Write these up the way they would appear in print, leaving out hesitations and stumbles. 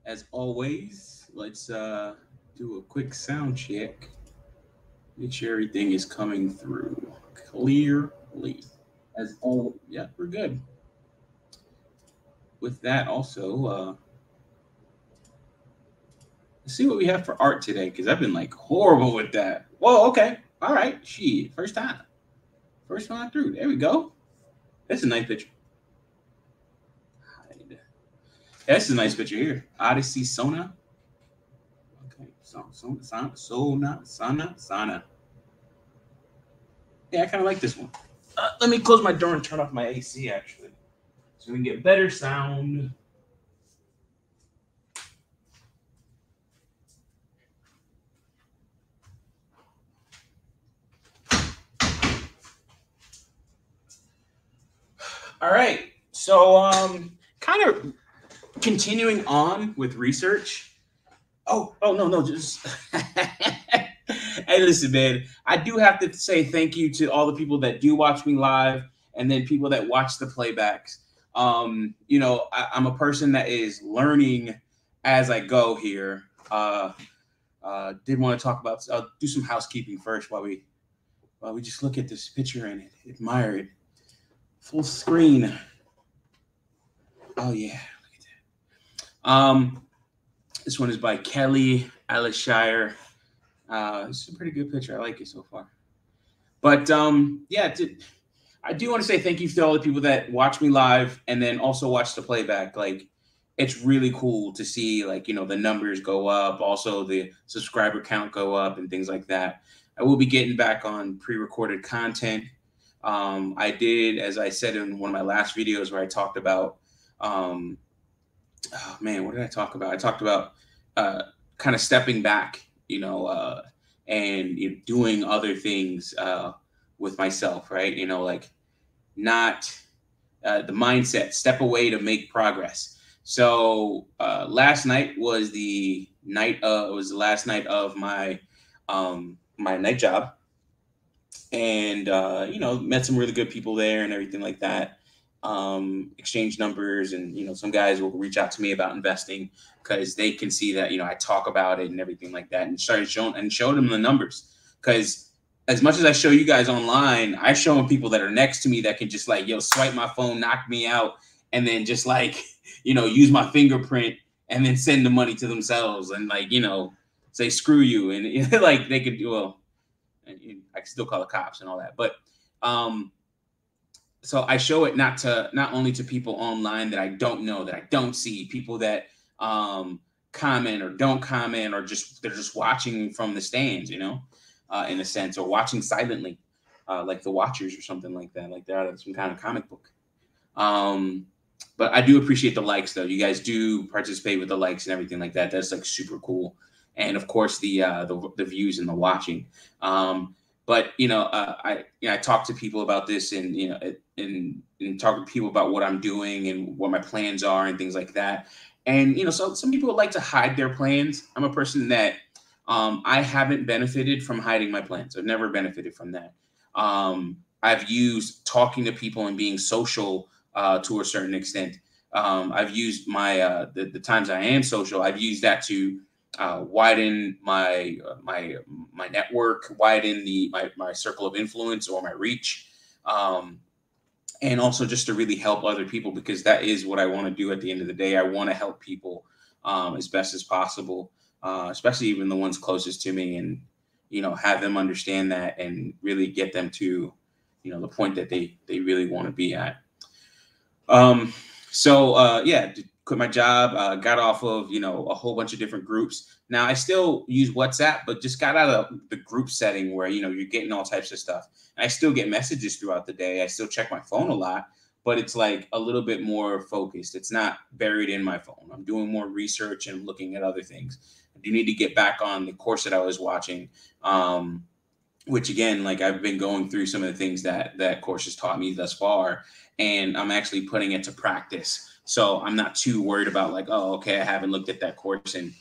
As always, let's do a quick sound check. Make sure everything is coming through clearly. As all, yeah, we're good. With that, also, let's see what we have for art today, because I've been like horrible with that. Whoa, okay, all right, shit, first one through. There we go. That's a nice picture. Hide. That's a nice picture here. Odyssey Sona. Okay, Sana. Yeah, I kind of like this one. Let me close my door and turn off my AC actually, so we can get better sound. All right, so kind of continuing on with research. Oh no, just hey, listen, man. I do have to say thank you to all the people that do watch me live, and then people that watch the playbacks. I'm a person that is learning as I go here. Did want to talk about. I'll do some housekeeping first while we just look at this picture and admire it. Full screen. Oh yeah, look at that. This one is by Kelly Alishire. It's a pretty good picture. I like it so far. But yeah, I do want to say thank you to all the people that watch me live and then also watch the playback. Like, it's really cool to see, like, the numbers go up, also the subscriber count go up and things like that. I will be getting back on pre-recorded content. I did, as I said in one of my last videos where I talked about, oh man, what did I talk about? I talked about kind of stepping back, and doing other things with myself, right? Like not the mindset, step away to make progress. So last night was the last night of my my night job, and met some really good people there and everything like that. Exchange numbers, and some guys will reach out to me about investing because they can see that I talk about it and everything like that, and started showing them the numbers. Because as much as I show you guys online, I show them people that are next to me that can just like swipe my phone, knock me out, and then just like use my fingerprint and then send the money to themselves and like say screw you, and like they could do well. I can still call the cops and all that, but so I show it not only to people online that I don't know, that I don't see, people that comment or don't comment, or they're just watching from the stands, in a sense, or watching silently, like the Watchers or something like that, like they're out of some kind of comic book. But I do appreciate the likes, though. You guys do participate with the likes and everything like that. That's like super cool. And of course the views and the watching. But I talk to people about this, and and talk to people about what I'm doing and what my plans are and things like that. And so some people would like to hide their plans. I'm a person that I haven't benefited from hiding my plans. I've never benefited from that. I've used talking to people and being social to a certain extent. I've used my the times I am social. I've used that to widen my network, widen my circle of influence or my reach, and also just to really help other people, because that is what I want to do at the end of the day. I want to help people as best as possible, especially even the ones closest to me, and have them understand that and really get them to the point that they really want to be at. Yeah, quit my job, got off of a whole bunch of different groups. Now I still use WhatsApp, but just got out of the group setting where you're getting all types of stuff. And I still get messages throughout the day. I still check my phone a lot, but it's like a little bit more focused. It's not buried in my phone. I'm doing more research and looking at other things. I do need to get back on the course that I was watching, which again, like I've been going through some of the things that course has taught me thus far, and I'm actually putting it to practice. So I'm not too worried about like, oh, okay, I haven't looked at that course in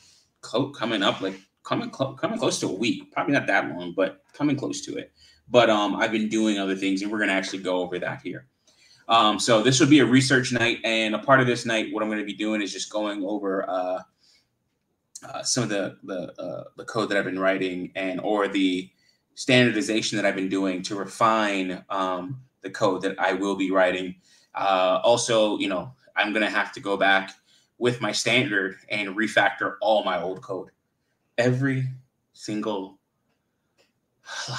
coming close to a week. Probably not that long, but coming close to it. But I've been doing other things, and we're going to actually go over that here. So this will be a research night, and a part of this night, what I'm going to be doing is just going over some of the code that I've been writing or the standardization that I've been doing to refine the code that I will be writing. Also, I'm going to have to go back with my standard and refactor all my old code. Every single line.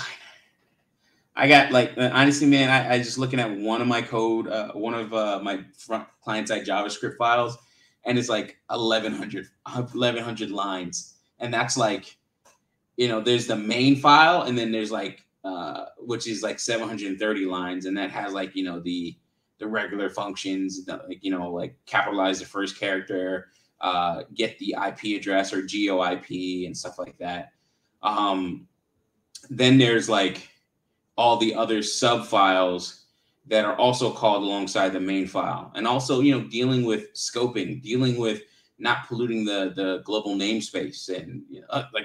I got honestly, man, I just looking at one of my code, one of my client-side JavaScript files, and it's like 1,100 lines. And that's like, there's the main file, and then there's which is like 730 lines. And that has the regular functions, like capitalize the first character, get the IP address or GeoIP and stuff like that. Then there's all the other sub files that are also called alongside the main file. And also, dealing with scoping, dealing with not polluting the global namespace, and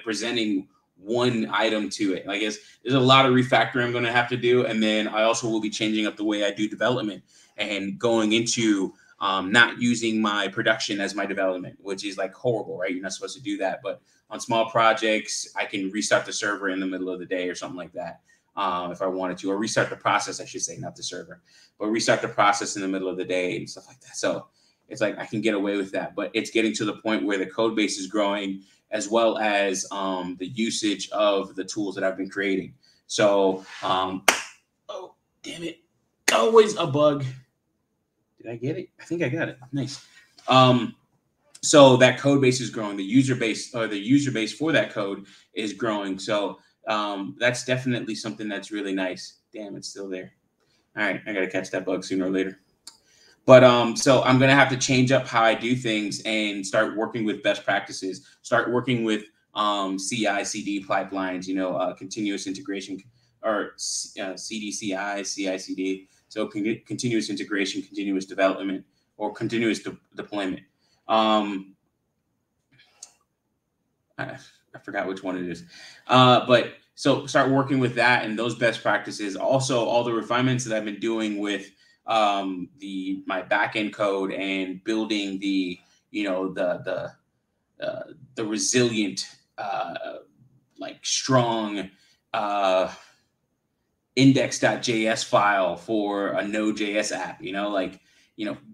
presenting one item to it. I guess there's a lot of refactoring I'm going to have to do. And then I also will be changing up the way I do development and going into not using my production as my development, which is horrible, right? You're not supposed to do that. But on small projects, I can restart the server in the middle of the day or something like that. If I wanted to, or restart the process, I should say, not the server, but restart the process in the middle of the day and stuff like that. So it's I can get away with that, but it's getting to the point where the code base is growing, as well as the usage of the tools that I've been creating. So, oh, damn it. Always a bug. Did I get it? I think I got it. Nice. So that code base is growing. The user base for that code is growing. So that's definitely something that's really nice. Damn, it's still there. All right, I gotta catch that bug sooner or later. But so I'm gonna have to change up how I do things and start working with best practices. Start working with CI/CD pipelines. Continuous integration, or CDCI, CI/CD. So continuous integration, continuous development, or continuous deployment. I forgot which one it is. But so start working with that and those best practices. Also, all the refinements that I've been doing with my backend code and building the resilient, strong index.js file for a Node.js app,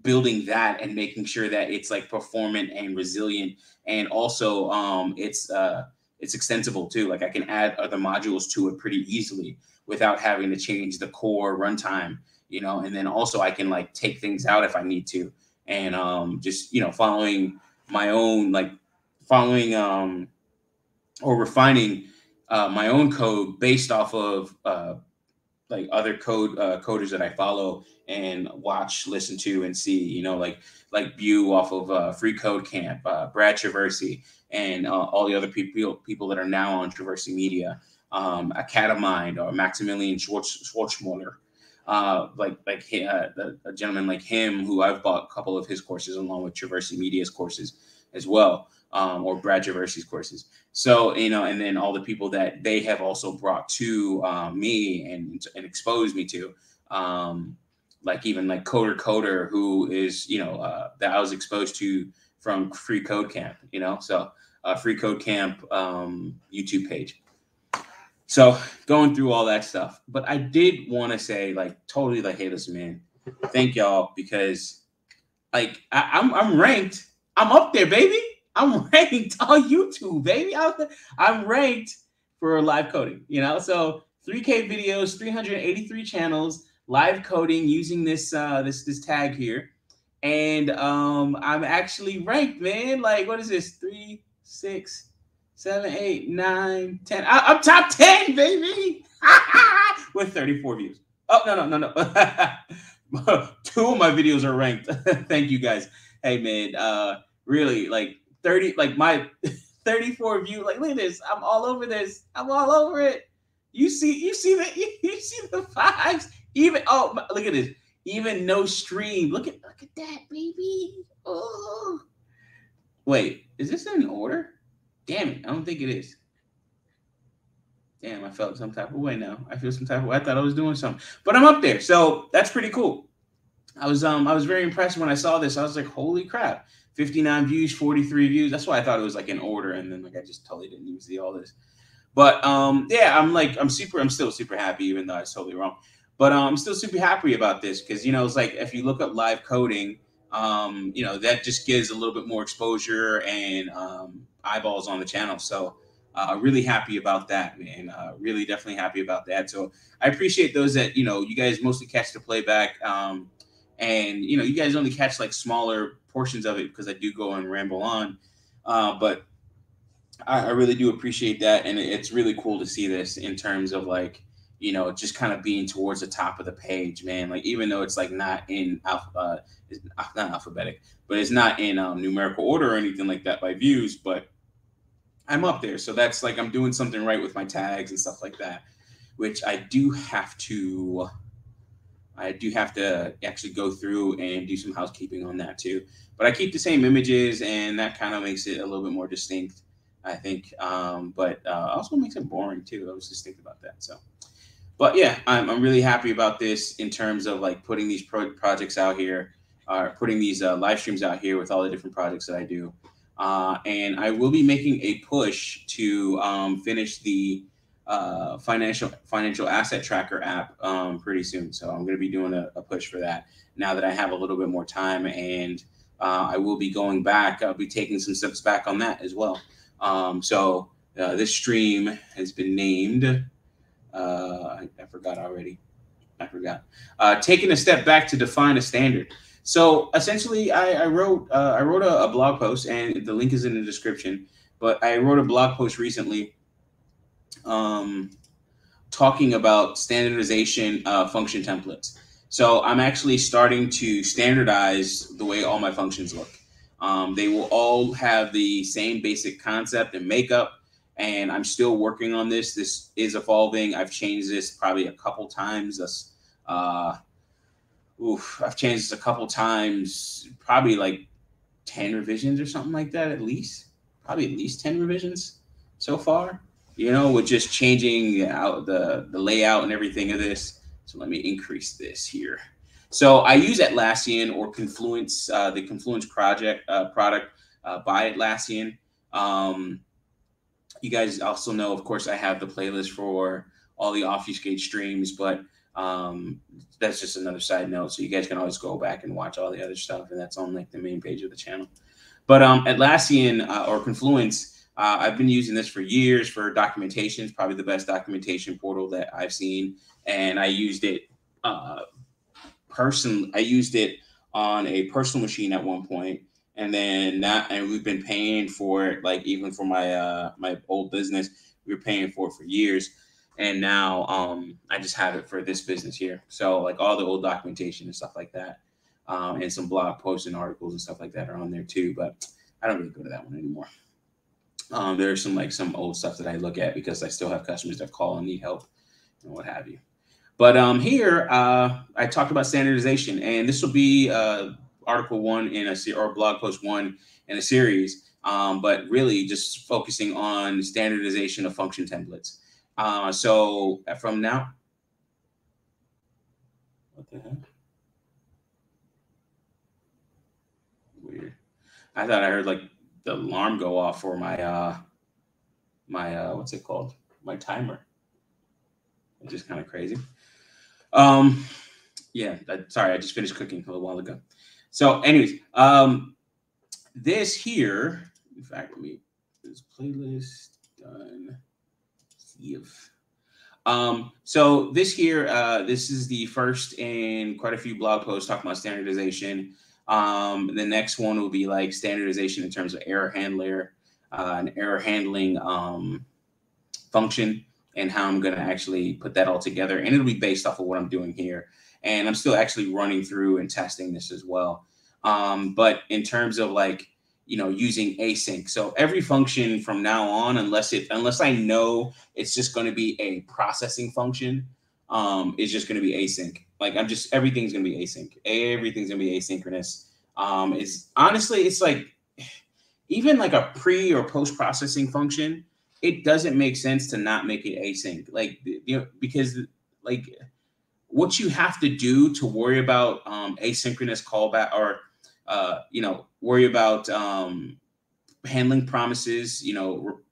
building that and making sure that it's performant and resilient. And also it's extensible too. I can add other modules to it pretty easily without having to change the core runtime, and then also I can take things out if I need to. And just, following my own, or refining my own code based off of other coders that I follow and watch, listen to, and see, like View off of Free Code Camp, Brad Traversy, and all the other people that are now on Traversy Media, Academind, or Maximilian Schwarzmuller, a gentleman like him who I've bought a couple of his courses along with Traversy Media's courses as well, or Brad Traversy's courses. So, and then all the people that they have also brought to me and exposed me to, even Coder, who is, that I was exposed to from Free Code Camp, so Free Code Camp YouTube page. So going through all that stuff. But I did want to say, totally, hey, listen, man, thank y'all, because I'm ranked. I'm up there, baby. I'm ranked on YouTube, baby. I'm ranked for live coding, so 3K videos, 383 channels, live coding using this this tag here. And I'm actually ranked, man. What is this? 3, 6, 7, 8, 9, 10. I'm top 10, baby. With 34 views. Oh, no. 2 of my videos are ranked. Thank you, guys. Hey, man, really, 30, my 34 views. Look at this. I'm all over this. I'm all over it. You see the 5s. Even, look at this. Even no stream. Look at that, baby. Oh. Wait, is this in order? Damn it, I don't think it is. Damn, I felt some type of way now. I feel some type of way. I thought I was doing something. But I'm up there, so that's pretty cool. I was very impressed when I saw this. I was like, holy crap. 59 views, 43 views. That's why I thought it was like in order, and then like I just totally didn't even see all this. But yeah, I'm still super happy, even though I was totally wrong. But I'm still super happy about this because, you know, it's like if you look up live coding, you know, that just gives a little bit more exposure and eyeballs on the channel. So really happy about that, man. Really definitely happy about that. So I appreciate those that, you know, you guys mostly catch the playback. And, you know, you guys only catch like smaller portions of it because I do go and ramble on. But I really do appreciate that. And it's really cool to see this in terms of like, you know, just kind of being towards the top of the page, man. Like, even though it's like not in it's not alphabetic, but it's not in numerical order or anything like that by views, but I'm up there. So that's like, I'm doing something right with my tags and stuff like that, which I do have to actually go through and do some housekeeping on that too. But I keep the same images, and that kind of makes it a little bit more distinct, I think. But also makes it boring too. I was just thinking about that. So, but yeah, I'm really happy about this in terms of like putting these projects out here, putting these live streams out here with all the different projects that I do. And I will be making a push to finish the financial asset tracker app pretty soon. So I'm going to be doing a push for that now that I have a little bit more time, and I will be going back. I'll be taking some steps back on that as well. So this stream has been named. I forgot already. I forgot. Taking a step back to define a standard. So essentially, I wrote a blog post, and the link is in the description. But I wrote a blog post recently talking about standardization function templates. So I'm actually starting to standardize the way all my functions look. They will all have the same basic concept and makeup, and I'm still working on this. This is evolving. I've changed this probably a couple times. I've changed this a couple times, probably like 10 revisions or something like that, at least. Probably at least 10 revisions so far, you know, with just changing out the layout and everything of this. So let me increase this here. So I use Atlassian or Confluence, the Confluence product by Atlassian. You guys also know, of course, I have the playlist for all the Obfuscate streams, but that's just another side note. So you guys can always go back and watch all the other stuff, and that's on like the main page of the channel. But Atlassian or Confluence, I've been using this for years for documentation. It's probably the best documentation portal that I've seen, and I used it personally. I used it on a personal machine at one point, and then and we've been paying for it, like even for my my old business, we were paying for it for years. And now I just have it for this business here. So like all the old documentation and stuff like that, and some blog posts and articles and stuff like that are on there too. But I don't really go to that one anymore. There's some old stuff that I look at because I still have customers that call and need help and what have you. But here I talked about standardization, and this will be article 1 in or blog post 1 in a series. But really just focusing on standardization of function templates. So from now, what the heck? Weird. I thought I heard like the alarm go off for my my what's it called? My timer. Which is kind of crazy. Yeah, sorry, I just finished cooking a little while ago. So, anyways, this here, in fact, let me this playlist done. So this here, this is the first in quite a few blog posts talking about standardization. The next one will be like standardization in terms of error handler, an error handling function, and how I'm going to actually put that all together. And it'll be based off of what I'm doing here. And I'm still actually running through and testing this as well. But in terms of like, you know, using async. So every function from now on, unless I know it's just going to be a processing function, is just going to be async. Like everything's going to be async. Everything's going to be asynchronous. It's like even like a pre or post processing function, it doesn't make sense to not make it async. Like, you know, because like what you have to do to worry about asynchronous callback or worry about handling promises,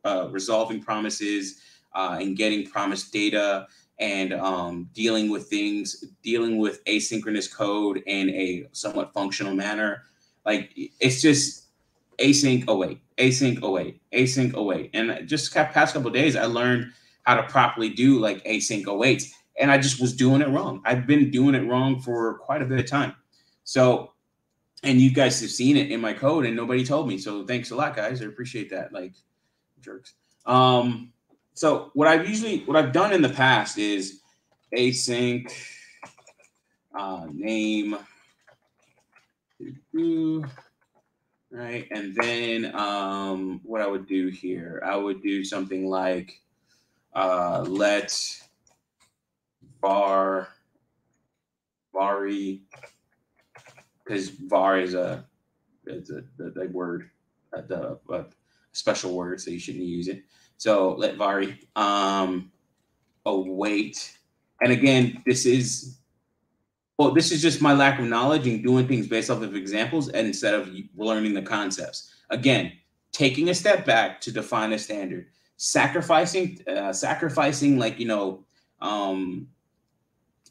resolving promises, and getting promised data, and dealing with asynchronous code in a somewhat functional manner. Like, it's just async, await, async, await, async, await. And just past couple of days, I learned how to properly do like async awaits, and I just was doing it wrong. I've been doing it wrong for quite a bit of time. So, and you guys have seen it in my code, and nobody told me. So thanks a lot, guys. I appreciate that. Like, jerks. So what I've done in the past is async name, right? And then what I would do here, I would do something like let vari, because var is a word, a special word, so you shouldn't use it. So let vari await, and again, this is just my lack of knowledge and doing things based off of examples instead of learning the concepts. Again, taking a step back to define a standard, sacrificing like,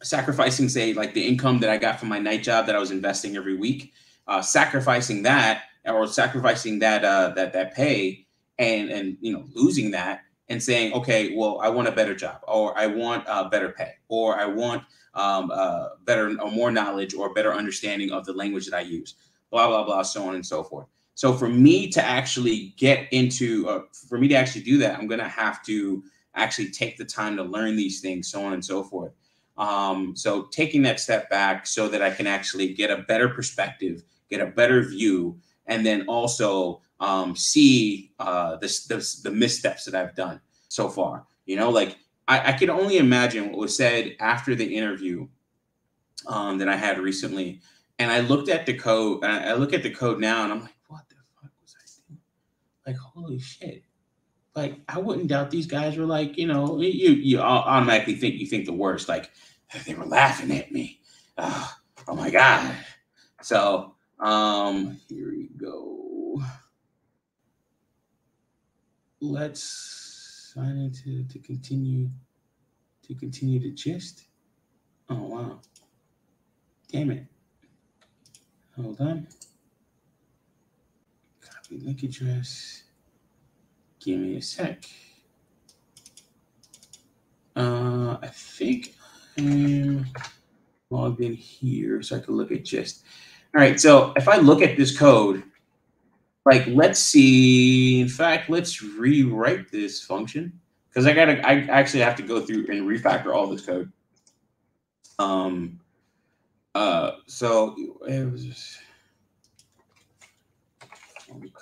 sacrificing, say, like the income that I got from my night job that I was investing every week, sacrificing that, or sacrificing that pay, and losing that, and saying, okay, well, I want a better job, or I want better pay, or I want better or more knowledge or better understanding of the language that I use, blah, blah, blah, so on and so forth. So for me to actually do that, I'm going to have to actually take the time to learn these things, so on and so forth. So taking that step back so that I can actually get a better perspective, get a better view, and then also see the missteps that I've done so far. Like, I can only imagine what was said after the interview that I had recently. And I looked at the code, and I look at the code now, and I'm like, what the fuck was I doing? Like, holy shit. Like, I wouldn't doubt these guys were like, you automatically think the worst. Like, they were laughing at me. Oh my God. So, here we go. Let's sign into to continue the gist. Oh, wow. Damn it. Hold on. Copy link address. Give me a sec. I think I'm logged in here so I can look at gist. All right, so if I look at this code, like, let's see. In fact, let's rewrite this function, because I actually have to go through and refactor all this code. So it was just right.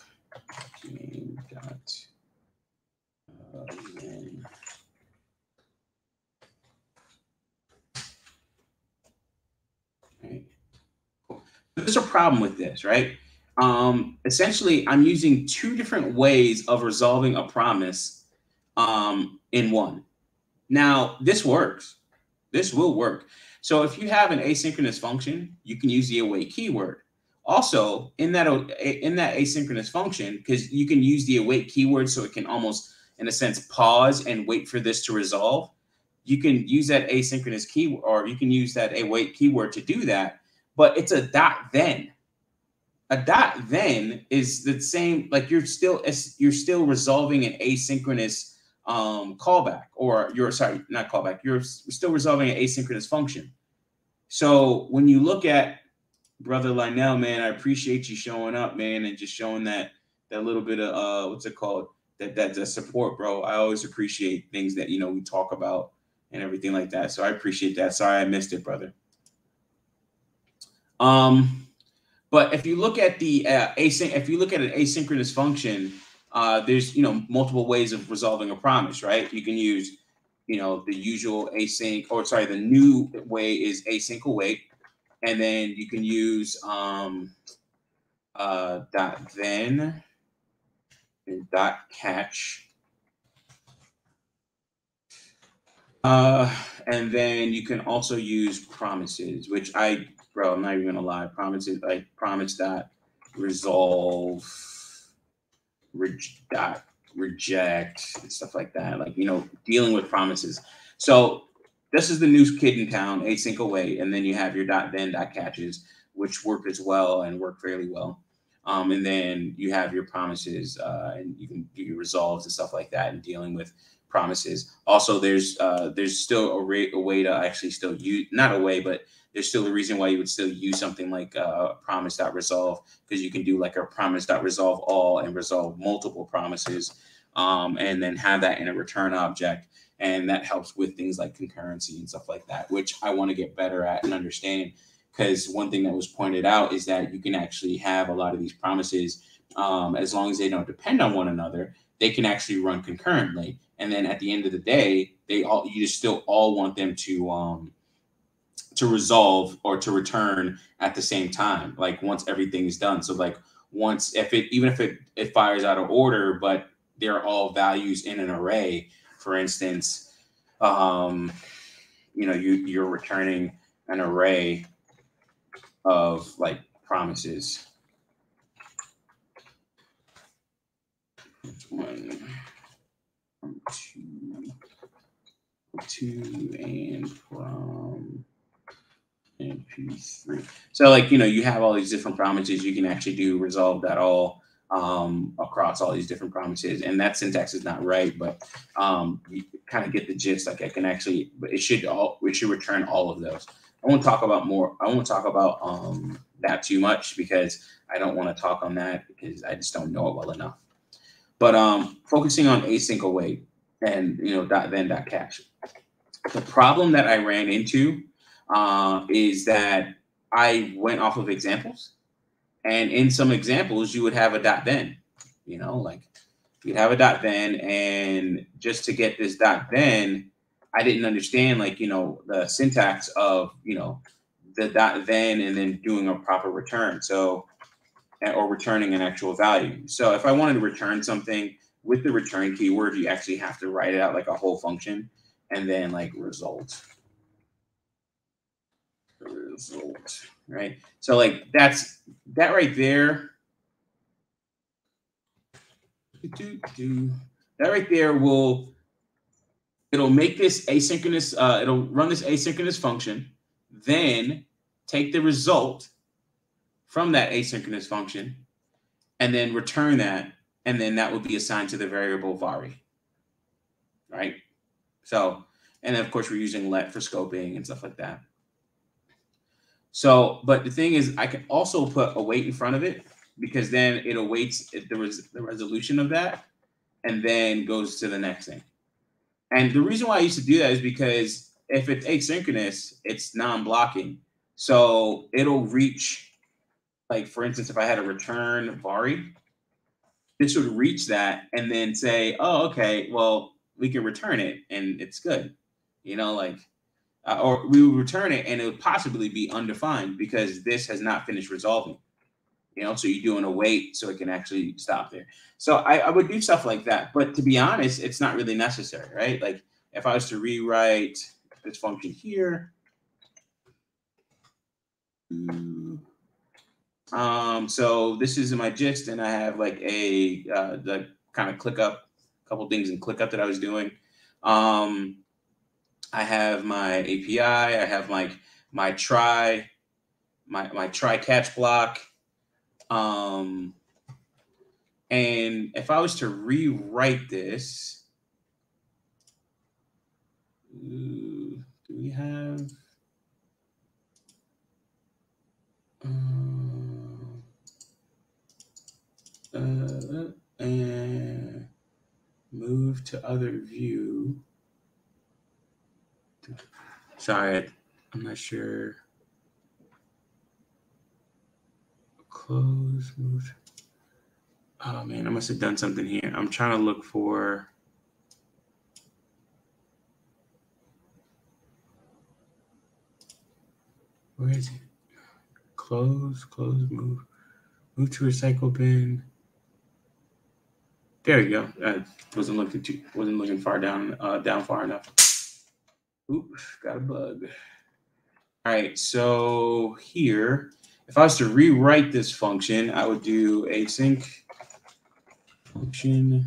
There's a problem with this, right? Essentially, I'm using two different ways of resolving a promise in one. Now, this works. This will work. So if you have an asynchronous function, you can use the await keyword. Also, in that asynchronous function, because you can use the await keyword so it can almost, in a sense, pause and wait for this to resolve. You can use that asynchronous keyword, or you can use that await keyword to do that, but it's a dot then. A dot then is the same, like you're still resolving an asynchronous callback, or not callback, you're still resolving an asynchronous function. So when you look at Brother Lionel, man, I appreciate you showing up, man, and just showing that little bit of what's it called, that support, bro. I always appreciate things that we talk about and everything like that. So I appreciate that. Sorry I missed it, brother. But if you look at the if you look at an asynchronous function, there's multiple ways of resolving a promise, right? You can use the usual async, or sorry, the new way is async await, and then you can use dot then and dot catch. And then you can also use promises, which I'm not even gonna lie. Promises like promise dot resolve dot reject and stuff like that. Like, dealing with promises. So this is the new kid in town, async await, and then you have your dot then dot catches, which work as well and work fairly well. And then you have your promises, and you can do your resolves and stuff like that, and dealing with promises. Also, there's still a way to actually still use, not a way, but there's still a reason why you would still use something like promise.resolve, because you can do like a promise.resolve all and resolve multiple promises, and then have that in a return object. And that helps with things like concurrency and stuff like that, which I want to get better at and understand. Because one thing that was pointed out is that you can actually have a lot of these promises, as long as they don't depend on one another, they can actually run concurrently. And then at the end of the day, you just still all want them to resolve or to return at the same time, like once everything is done. So like once, even if it fires out of order, but they're all values in an array, for instance, you're returning an array of like promises. One, two, and from and P3. So like, you have all these different promises. You can actually do resolve that all across all these different promises. And that syntax is not right, but you kind of get the gist. Like I can actually, but it should return all of those. I won't talk about that too much, because I don't want to talk on that because I just don't know it well enough. But focusing on async await and dot then dot catch. The problem that I ran into is that I went off of examples, and in some examples you would have a dot then, like you'd have a dot then, and just to get this dot then, I didn't understand the syntax of the dot then and then doing a proper return, or returning an actual value. So if I wanted to return something with the return keyword, you actually have to write it out like a whole function, and then like result, right? So like that right there. That right there it'll make this asynchronous, it'll run this asynchronous function, then take the result from that asynchronous function, and then return that, and then that would be assigned to the variable vari, right? So, and then of course we're using let for scoping and stuff like that. So, but the thing is, I can also put await in front of it, because then it awaits the resolution of that, and then goes to the next thing. And the reason why I used to do that is because if it's asynchronous, it's non-blocking. So it'll reach, like for instance, if I had a return vari, this would reach that and then say, oh, okay, well, we can return it and it's good. Or we would return it and it would possibly be undefined because this has not finished resolving. So you do an await so it can actually stop there. So I would do stuff like that. But to be honest, it's not really necessary, right? Like if I was to rewrite this function here, so this is in my gist, and I have like the kind of ClickUp, a couple things in ClickUp that I was doing. I have my API, I have like my try catch block. And if I was to rewrite this, do we have and move to other view? Sorry, I'm not sure. Close, move. Oh man, I must have done something here. I'm trying to look for. Where is it? Close, move to recycle bin. There you go. I wasn't looking far down far enough. Oop, got a bug. All right, so here, if I was to rewrite this function, I would do async function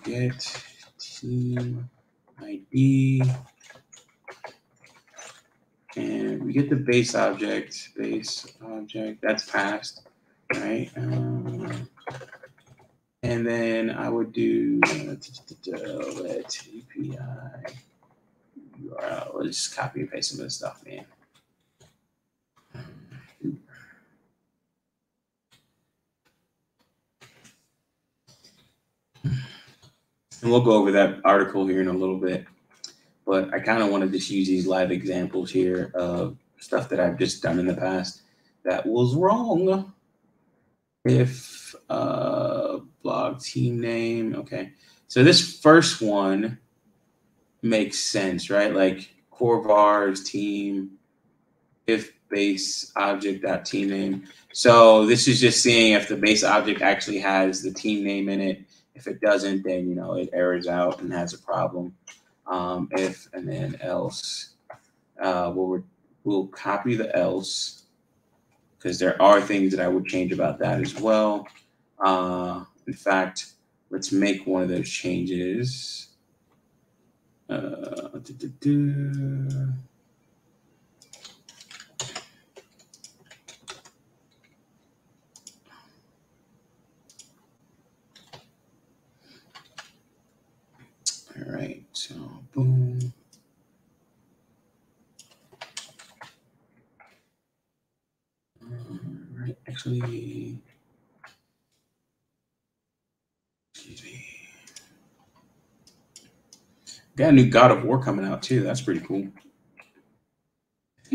get team ID, and we get the base object, that's passed, right? And then I would do let API URL. Let's just copy and paste some of this stuff, man. And we'll go over that article here in a little bit. But I kind of want to just use these live examples here of stuff that I've just done in the past that was wrong. If blog team name, okay. So this first one makes sense, right? Like core vars team, if base object dot team name. So this is just seeing if the base object actually has the team name in it. If it doesn't, then it errors out and has a problem. If and then else, we'll copy the else because there are things that I would change about that as well. In fact, let's make one of those changes. All right, so boom. All right, actually, excuse me. Got a new God of War coming out too. That's pretty cool.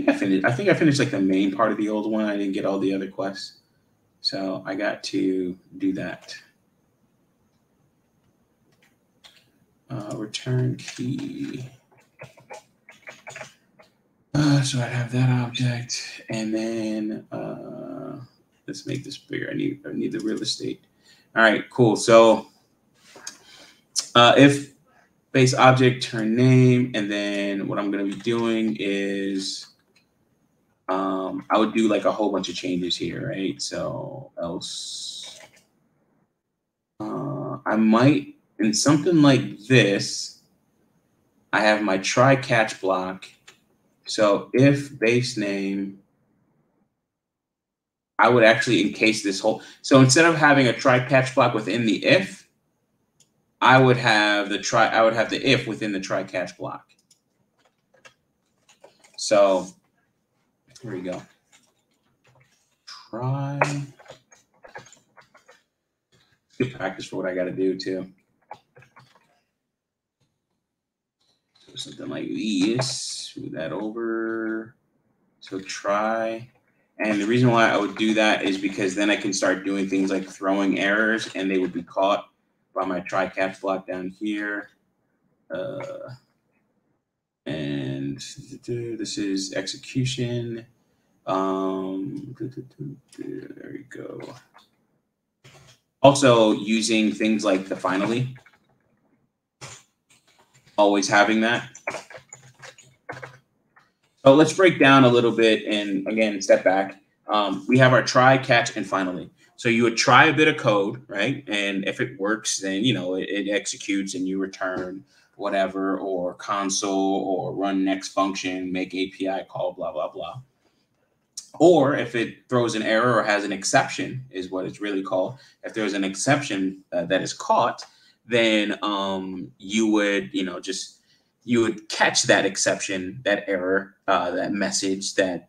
I think I finished like the main part of the old one. I didn't get all the other quests, so I got to do that. Return key. So I have that object, and then let's make this bigger. I need the real estate. All right, cool. So if base object turn name, and then what I'm going to be doing is I would do like a whole bunch of changes here, right? So else I might, in something like this, I have my try catch block. So if base name, I would actually encase this whole. So instead of having a try catch block within the if, I would have the if within the try catch block. So here we go. Try. Good practice for what I got to do too. So something like this. Move that over. So try. And the reason why I would do that is because then I can start doing things like throwing errors, and they would be caught by my try catch block down here. And this is execution. There we go. Also using things like the finally. Always having that. So let's break down a little bit and again, step back. We have our try, catch, and finally. So you would try a bit of code, right? And if it works, then it executes and you return whatever, or console, or run next function, make API call, blah, blah, blah. Or if it throws an error or has an exception, is what it's really called. If there's an exception that is caught, then you would, you would catch that exception, that error, that message, that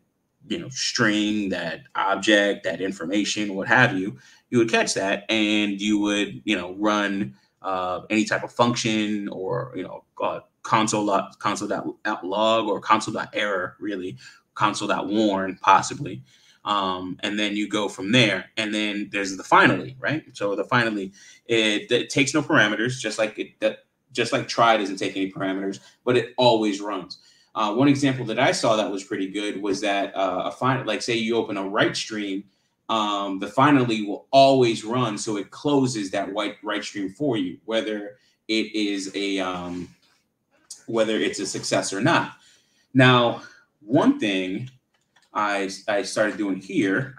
string, that object, that information, what have you. You would catch that, and you would run any type of function, or console.log or console.error, really, console.warn possibly. And then you go from there, and then there's the finally, right? So the finally, it takes no parameters, just like try doesn't take any parameters, but it always runs. One example that I saw that was pretty good was that like say you open a write stream, the finally will always run, so it closes that write stream for you, whether it is a whether it's a success or not. Now, one thing I started doing here,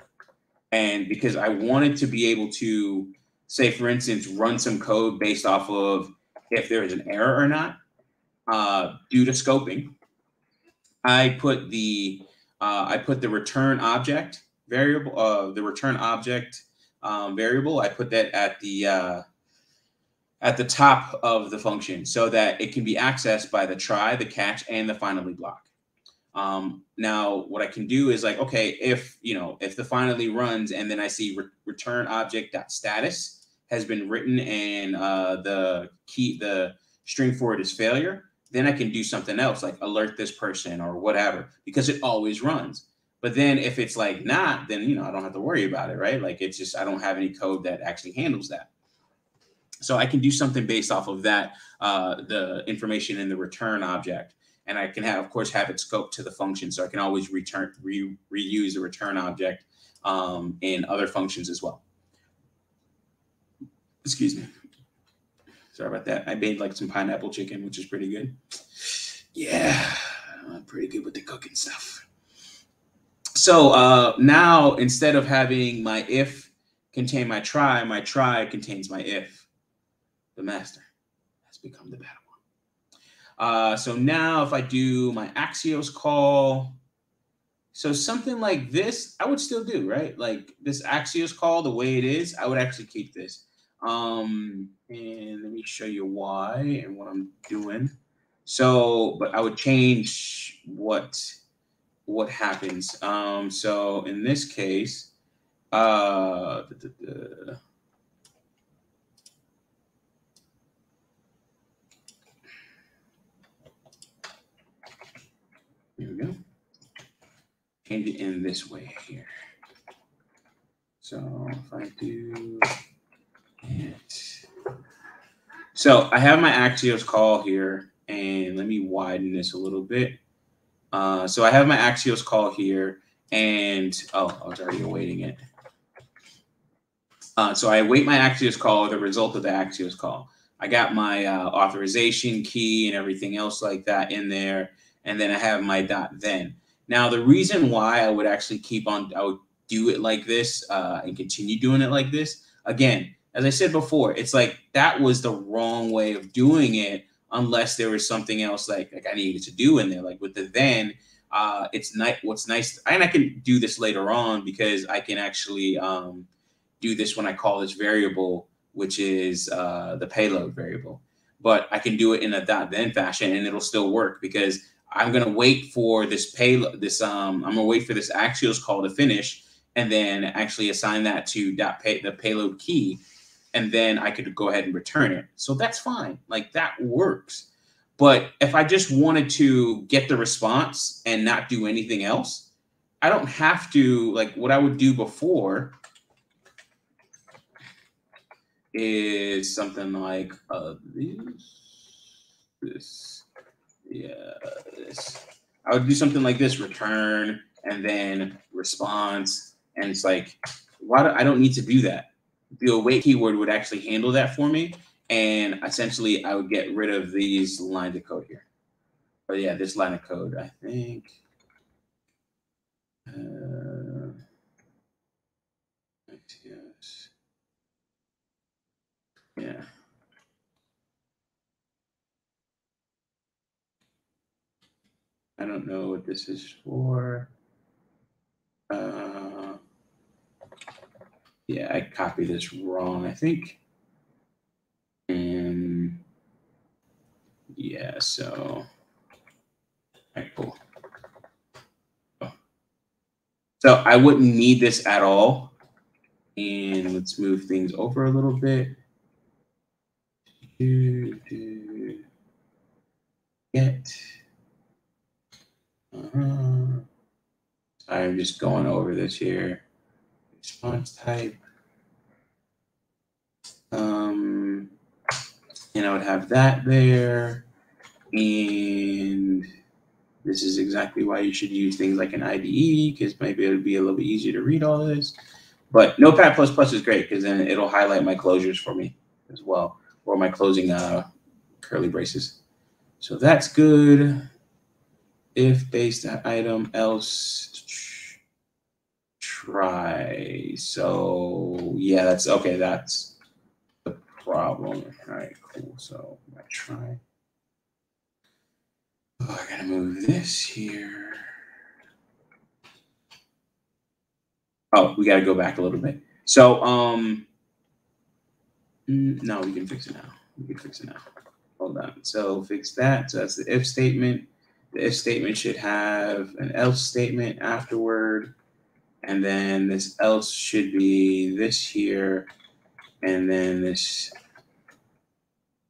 and because I wanted to be able to, say, for instance, run some code based off of if there is an error or not, due to scoping, I put the return object variable, the return object variable. I put that at the top of the function so that it can be accessed by the try, the catch, and the finally block. Now, what I can do is like, okay, if the finally runs and then I see return object.status has been written and the string for it is failure, then I can do something else like alert this person or whatever, because it always runs. But then if it's like not, then I don't have to worry about it, right? Like it's just I don't have any code that actually handles that. So I can do something based off of that, the information in the return object. And I can of course, have it scoped to the function. So I can always reuse the return object in other functions as well. Excuse me. Sorry about that. I made like some pineapple chicken, which is pretty good. Yeah, I'm pretty good with the cooking stuff. So now instead of having my if contain my try contains my if. The master has become the bad one. So now if I do my Axios call, so something like this, I would still do, right? Like this Axios call, the way it is, I would actually keep this. And let me show you why and what I'm doing. So, but I would change what happens. So in this case, here we go. Change it in this way here. So if I do it. So I have my Axios call here, and let me widen this a little bit. So I have my Axios call here, and I was already awaiting it. So I await my Axios call, the result of the Axios call. I got my authorization key and everything else like that in there, and then I have my .then. Now the reason why I would actually I would do it like this and continue doing it like this, again, as I said before, it's like that was the wrong way of doing it unless there was something else like I needed to do in there. Like with the then, it's nice. What's nice, and I can do this later on because I can actually do this when I call this variable, which is the payload variable. But I can do it in a .then fashion, and it'll still work because I'm gonna wait for this payload. I'm gonna wait for this Axios call to finish, and then actually assign that to the payload key. And then I could go ahead and return it. So that's fine. Like that works. But if I just wanted to get the response and not do anything else, I don't have to, like what I would do before is something like this. I would do something like this, return, and then response. And it's like, I don't need to do that. The await keyword would actually handle that for me. And essentially, I would get rid of these lines of code here. But yeah, this line of code, I think. Yes. Yeah. I don't know what this is for. Yeah, I copied this wrong, I think. And yeah, so, all right, cool. So I wouldn't need this at all. And let's move things over a little bit. Get. I'm just going over this here. Response type. And I would have that there. And this is exactly why you should use things like an IDE, because maybe it'll be a little bit easier to read all of this. But Notepad++ is great because then it'll highlight my closures for me as well, or my closing curly braces. So that's good. If based item, else try. So yeah, that's okay. That's the problem. All right, cool. So I try. Oh, I gotta move this here. Oh, we gotta go back a little bit. So no, we can fix it now. We can fix it now. Hold on. So fix that. So that's the if statement. The if statement should have an else statement afterward. And then this else should be this here. And then this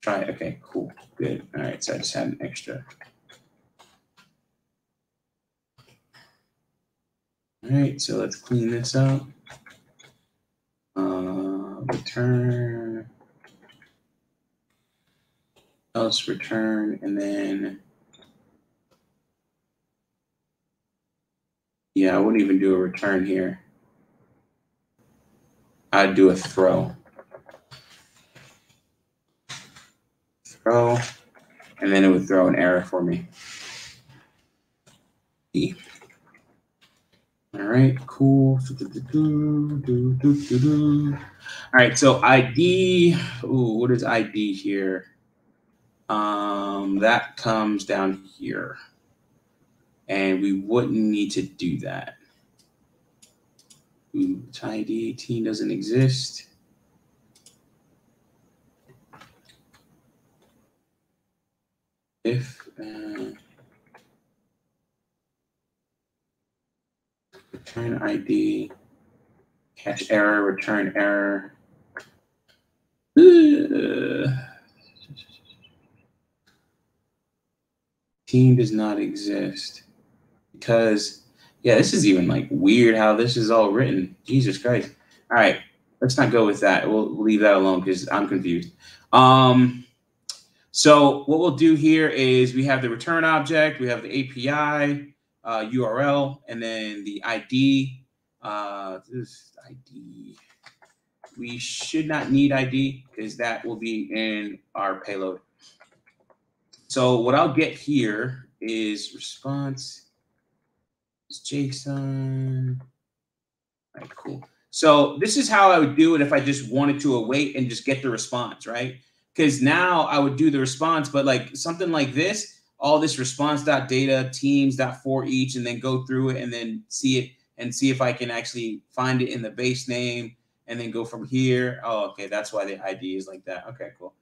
try. Okay, cool. Good. All right. So I just had an extra. All right. So let's clean this up. Return. Else return. And then. Yeah, I wouldn't even do a return here. I'd do a throw. Throw, and then it would throw an error for me. All right, cool. All right, so ID. Ooh, what is ID here? That comes down here, and we wouldn't need to do that. Ooh, ID team doesn't exist. If return ID, catch error, return error. Team does not exist because, yeah, this is even like weird how this is all written. Jesus Christ. All right, let's not go with that. We'll leave that alone because I'm confused. So what we'll do here is we have the return object, we have the API URL, and then the ID. This ID. We should not need ID because that will be in our payload. So what I'll get here is response. It's JSON. All right, cool. So this is how I would do it if I just wanted to await and just get the response, right? Because now I would do the response, but like something like this, all this response.data teams.for each, and then go through it and then see it and see if I can actually find it in the base name and then go from here. Oh, okay. That's why the ID is like that. Okay, cool.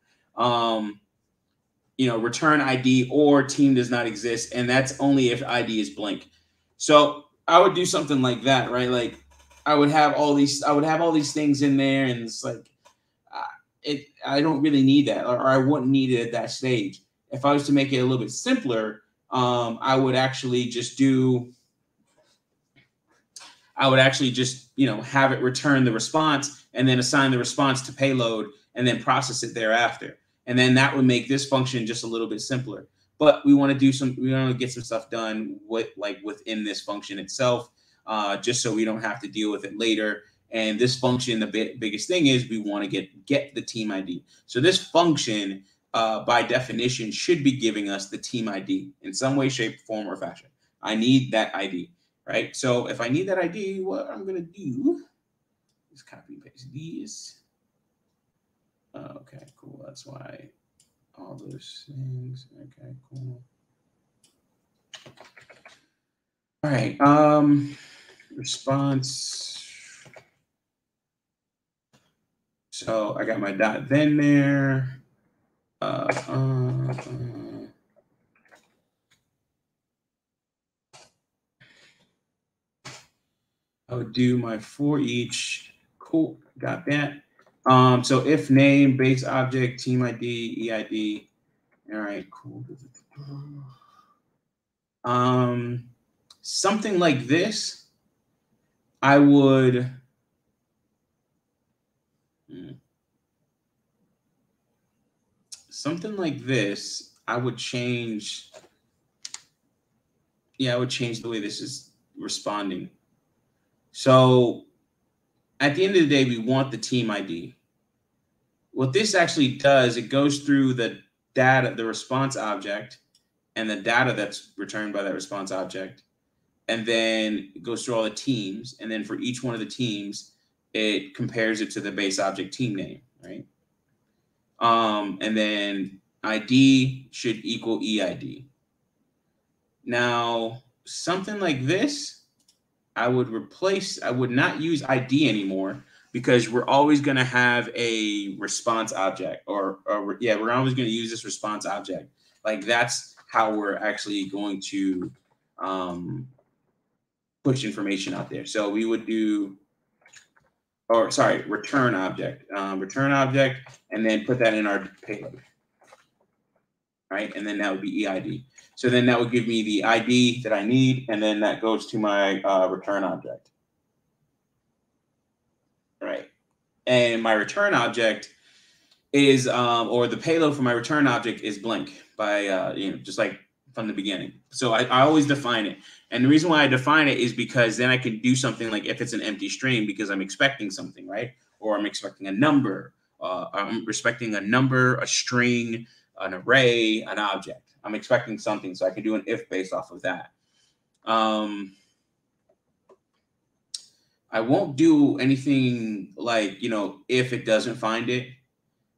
Return ID or team does not exist. And that's only if ID is blank. So I would do something like that, right? Like I would have all these things in there, and it's like, I don't really need that, or I wouldn't need it at that stage. If I was to make it a little bit simpler, I would actually just have it return the response and then assign the response to payload and then process it thereafter. And then that would make this function just a little bit simpler. But we want to get some stuff done within this function itself, just so we don't have to deal with it later. And this function, the biggest thing is we want to get the team ID. So this function, by definition, should be giving us the team ID in some way, shape, form, or fashion. I need that ID, right? So if I need that ID, what I'm going to do is copy and paste these. Okay, cool. That's why all those things. Okay, cool. All right. Response. So I got my dot then there. I would do my for each. Cool. Got that. So if name, base object, team ID, EID. All right, cool. Something like this, I would. Something like this, I would change. Yeah, I would change the way this is responding. So at the end of the day, we want the team ID. What this actually does, it goes through the data, the response object, and the data that's returned by that response object. And then it goes through all the teams. And then for each one of the teams, it compares it to the base object team name, right? And then ID should equal EID. Now, something like this, I would not use ID anymore, because we're always going to have a response object, or yeah, we're always going to use this response object. Like, that's how we're actually going to push information out there. So we would do, or sorry, return object, and then put that in our payload, right? And then that would be EID. So then that would give me the ID that I need, and then that goes to my return object, right? And my return object is, or the payload for my return object is blank by, just like from the beginning. So I always define it. And the reason why I define it is because then I can do something like if it's an empty string, because I'm expecting something, right? Or I'm expecting a number. I'm expecting a number, a string, an array, an object. I'm expecting something, so I can do an if based off of that. I won't do anything like, if it doesn't find it.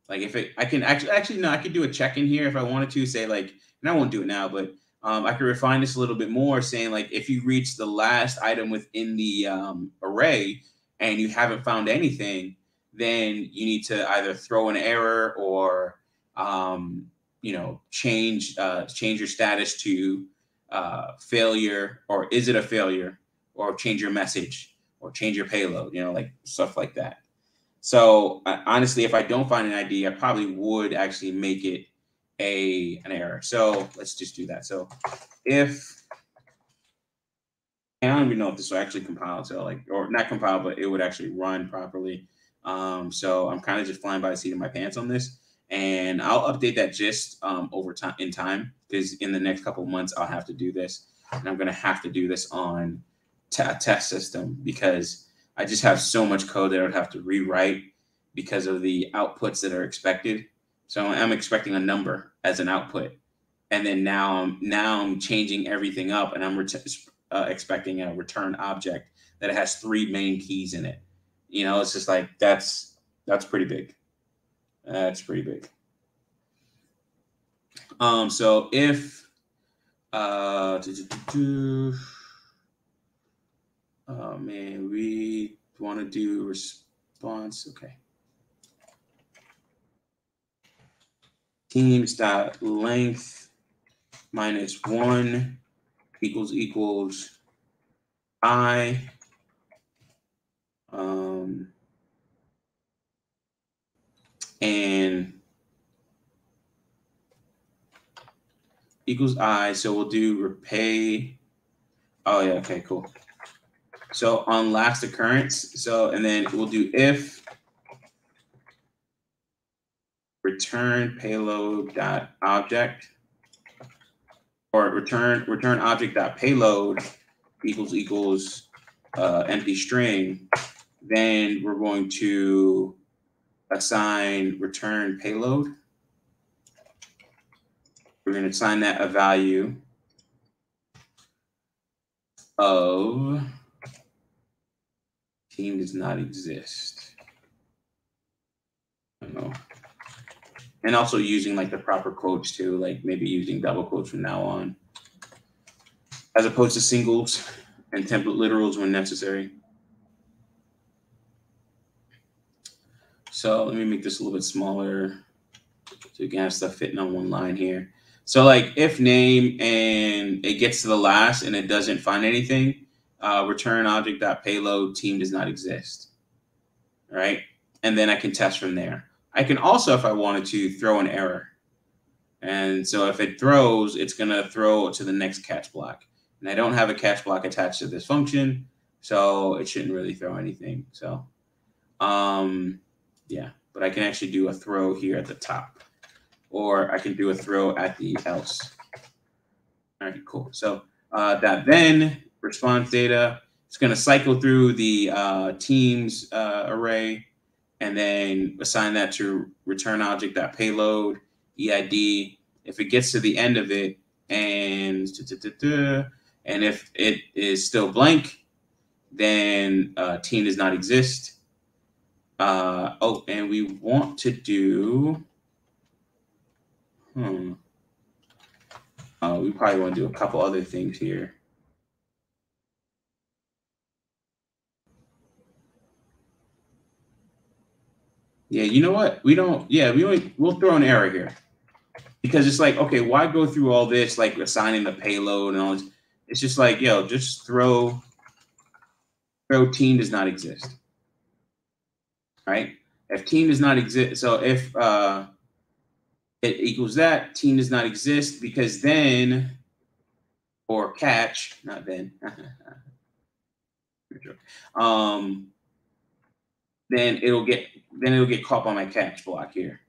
Like if it, I can actually, no, I could do a check in here if I wanted to say like, and I won't do it now, but I could refine this a little bit more, saying like, if you reach the last item within the array and you haven't found anything, then you need to either throw an error or, change your status to failure, or is it a failure, or change your message, or change your payload, like stuff like that. So honestly, if I don't find an ID, I probably would actually make it an error. So let's just do that. So if, and I don't even know if this will actually compile, so like, or not compile, but it would actually run properly. So I'm kind of just flying by the seat of my pants on this, and I'll update that just over time, because in the next couple of months I'll have to do this, and I'm going to have to do this on a test system, because I just have so much code that I would have to rewrite because of the outputs that are expected. So I'm expecting a number as an output, and then now I'm changing everything up, and I'm expecting a return object that has 3 main keys in it. It's just like that's pretty big. That's pretty big. So if oh man, we want to do response. Okay. Teams.length -1 equals I. And equals I. So we'll do repay. Oh yeah. Okay, cool. So on last occurrence. So, and then we'll do if return payload dot object, or return object dot payload equals empty string. Then we're going to assign return payload. We're going to assign that a value of team does not exist. I don't know. And also using like the proper quotes too, like maybe using double quotes from now on, as opposed to singles and template literals when necessary. So let me make this a little bit smaller so you can have stuff fitting on one line here. So like if name and it gets to the last and it doesn't find anything, return object.payload team does not exist. All right. And then I can test from there. I can also, if I wanted to, throw an error. And so if it throws, it's going to throw to the next catch block. And I don't have a catch block attached to this function, so it shouldn't really throw anything. So, yeah, but I can actually do a throw here at the top, or I can do a throw at the else. All right, cool. So that then response data, it's going to cycle through the teams array, and then assign that to return object.payload EID. If it gets to the end of it, and if it is still blank, then team does not exist. And we want to do, we probably want to do a couple other things here. Yeah, you know what? We'll throw an error here. Because it's like, okay, why go through all this, like assigning the payload and all this? It's just like, yo, just throw team does not exist. Right? If team does not exist, so if it equals that, team does not exist, because then, or catch, not then, then it'll get caught by my catch block here.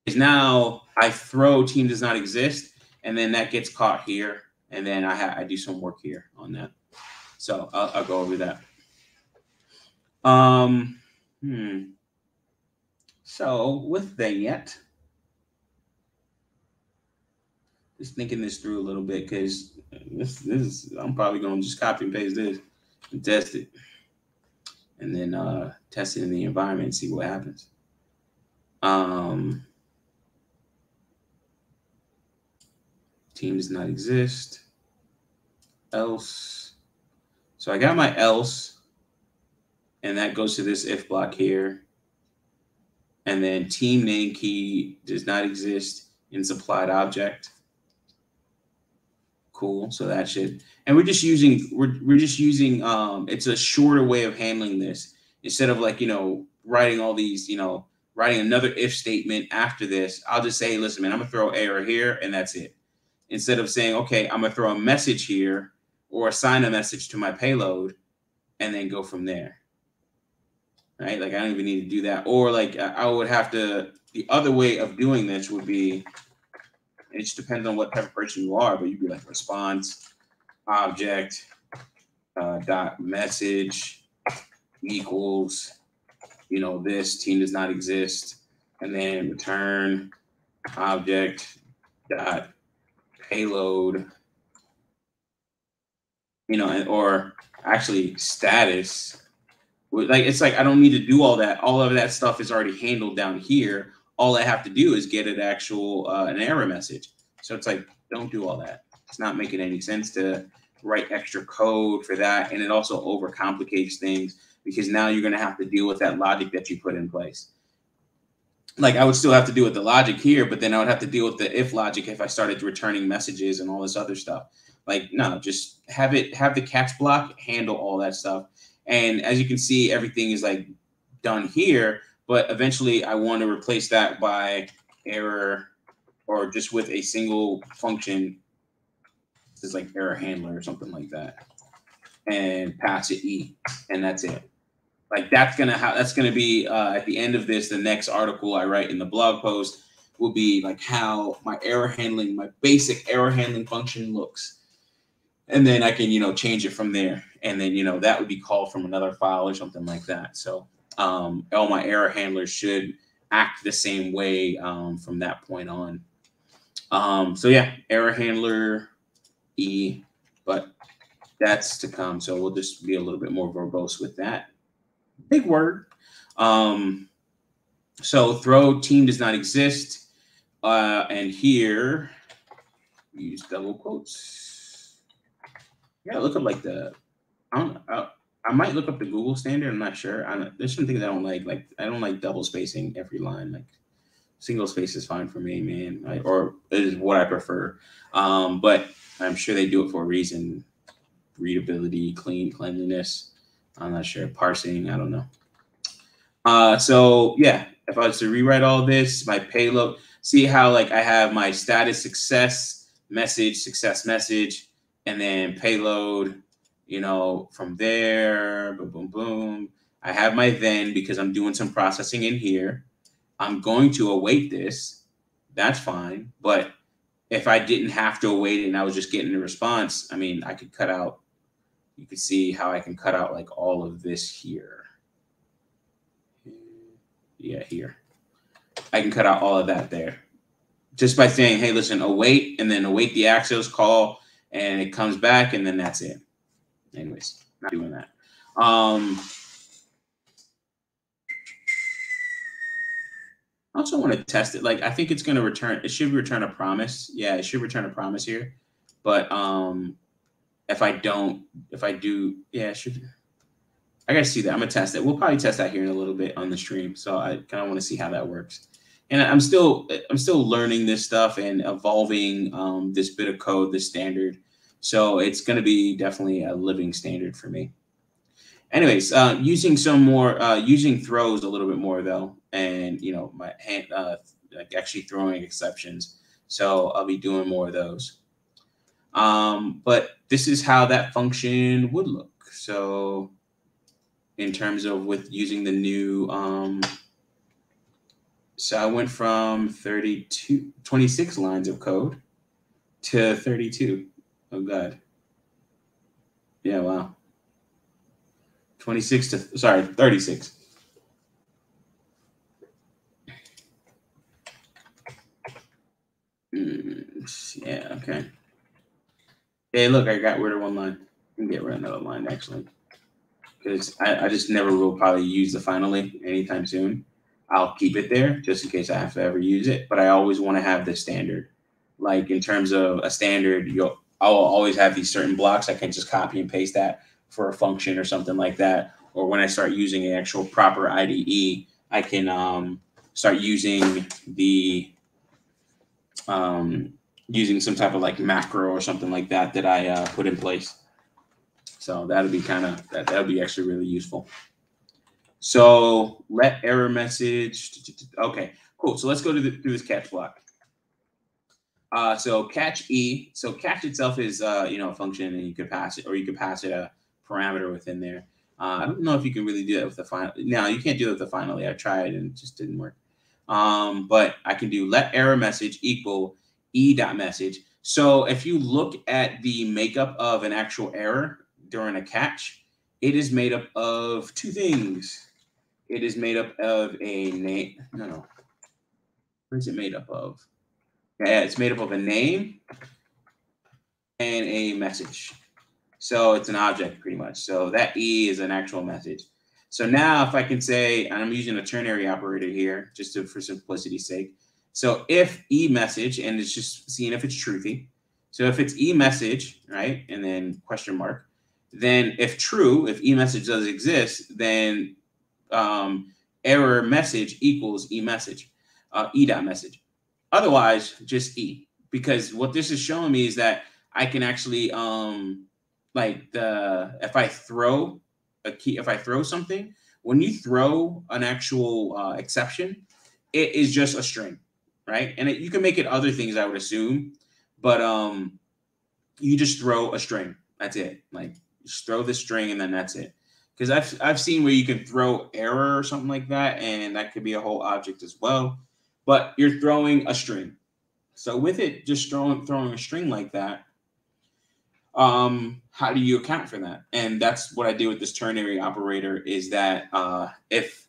Because now I throw team does not exist, and then that gets caught here, and then I do some work here on that. So I'll go over that. So with that, just thinking this through a little bit, because this is, I'm probably going to just copy and paste this and test it, and then test it in the environment and see what happens. Team does not exist. Else. So I got my else, and that goes to this if block here. And then team name key does not exist in supplied object. Cool. So that should, and we're just using it's a shorter way of handling this, instead of like, writing all these, writing another if statement after this. I'll just say, listen, man, I'm gonna throw error here, and that's it. Instead of saying, okay, I'm gonna throw a message here or assign a message to my payload and then go from there. Right? Like I don't even need to do that. Or like I would have to, the other way of doing this would be, it just depends on what type of person you are, but you'd be like response object dot message equals, this team does not exist, and then return object dot payload, or actually status. Like it's like I don't need to do all that. All of that stuff is already handled down here. All I have to do is get an actual an error message. So it's like, don't do all that. It's not making any sense to write extra code for that, and it also overcomplicates things, because now you're going to have to deal with that logic that you put in place. Like I would still have to deal with the logic here, but then I would have to deal with the if logic if I started returning messages and all this other stuff. Like no, just have the catch block handle all that stuff. And as you can see, everything is like done here, but eventually I want to replace that by error, or just with a single function. It's like error handler or something like that, and pass it E, and that's it. Like that's gonna be at the end of this. The next article I write in the blog post will be like how my basic error handling function looks. And then I can, change it from there. And then, that would be called from another file or something like that. So all my error handlers should act the same way from that point on. So yeah, error handler E, but that's to come. So we'll just be a little bit more verbose with that. Big word. So throw team does not exist. And here, use double quotes. Yeah, look up like I might look up the Google standard. I'm not sure. There's some things I don't like. Like I don't like double spacing every line. Like single space is fine for me, man. Or it is what I prefer. But I'm sure they do it for a reason. Readability, cleanliness. I'm not sure. Parsing, I don't know. So yeah, if I was to rewrite all this, my payload, see how like I have my status success message, and then payload, from there, boom, boom, boom. I have my then, because I'm doing some processing in here. I'm going to await this. That's fine. But if I didn't have to await it and I was just getting a response, I mean, I could cut out, you could see how I can cut out like all of this here. Yeah, here. I can cut out all of that there. just by saying, hey, listen, await, and then await the access call, and it comes back, and then that's it. Anyways, not doing that. I also want to test it. Like, I think it's going to return. It should return a promise. Yeah, it should return a promise here. But if I do, yeah, it should. I gotta see that. I'm gonna test it. We'll probably test that here in a little bit on the stream. So I kind of want to see how that works. And I'm still learning this stuff and evolving this bit of code, this standard. So it's gonna be definitely a living standard for me. Anyways, using some more, using throws a little bit more though, and my hand, like actually throwing exceptions. So I'll be doing more of those. But this is how that function would look. So in terms of with using the new, so I went from 26 lines of code to 32. Oh God. Yeah, wow. 36. Yeah, okay. Hey, look, I got rid of one line. I can get rid of another line actually. Because I just never will probably use the finally anytime soon. I'll keep it there just in case I have to ever use it. But I always want to have the standard. Like in terms of a standard, I'll always have these certain blocks. I can just copy and paste that for a function or something like that. Or when I start using an actual proper IDE, I can start using the using some type of like macro or something like that that I put in place. So that'll be that'll be actually really useful. So let error message. Okay, cool. So let's go through this catch block. So catch E. So catch itself is a function, and you could pass it, or you could pass it a parameter within there. I don't know if you can really do that with the final. No, you can't do it with the finally. I tried and it just didn't work. But I can do let error message equal e.message. So if you look at the makeup of an actual error during a catch, it is made up of two things. It is made up of a name. No. What is it made up of? Yeah, it's made up of a name and a message. So it's an object pretty much. So that E is an actual message. So now if I can say, and I'm using a ternary operator here just for simplicity's sake. So if E message, and it's just seeing if it's truthy. So if it's E message, right, and then question mark, then if true, if E message does exist, then error message equals E message, E.message. Otherwise, just E, because what this is showing me is that I can actually if I throw a key, if I throw something, when you throw an actual exception, it is just a string, right? And you can make it other things, I would assume, but you just throw a string. That's it. Like just throw the string and then that's it. Because I've seen where you can throw error or something like that, and that could be a whole object as well. But you're throwing a string. So with it, just throwing a string like that, how do you account for that? And that's what I do with this ternary operator is that if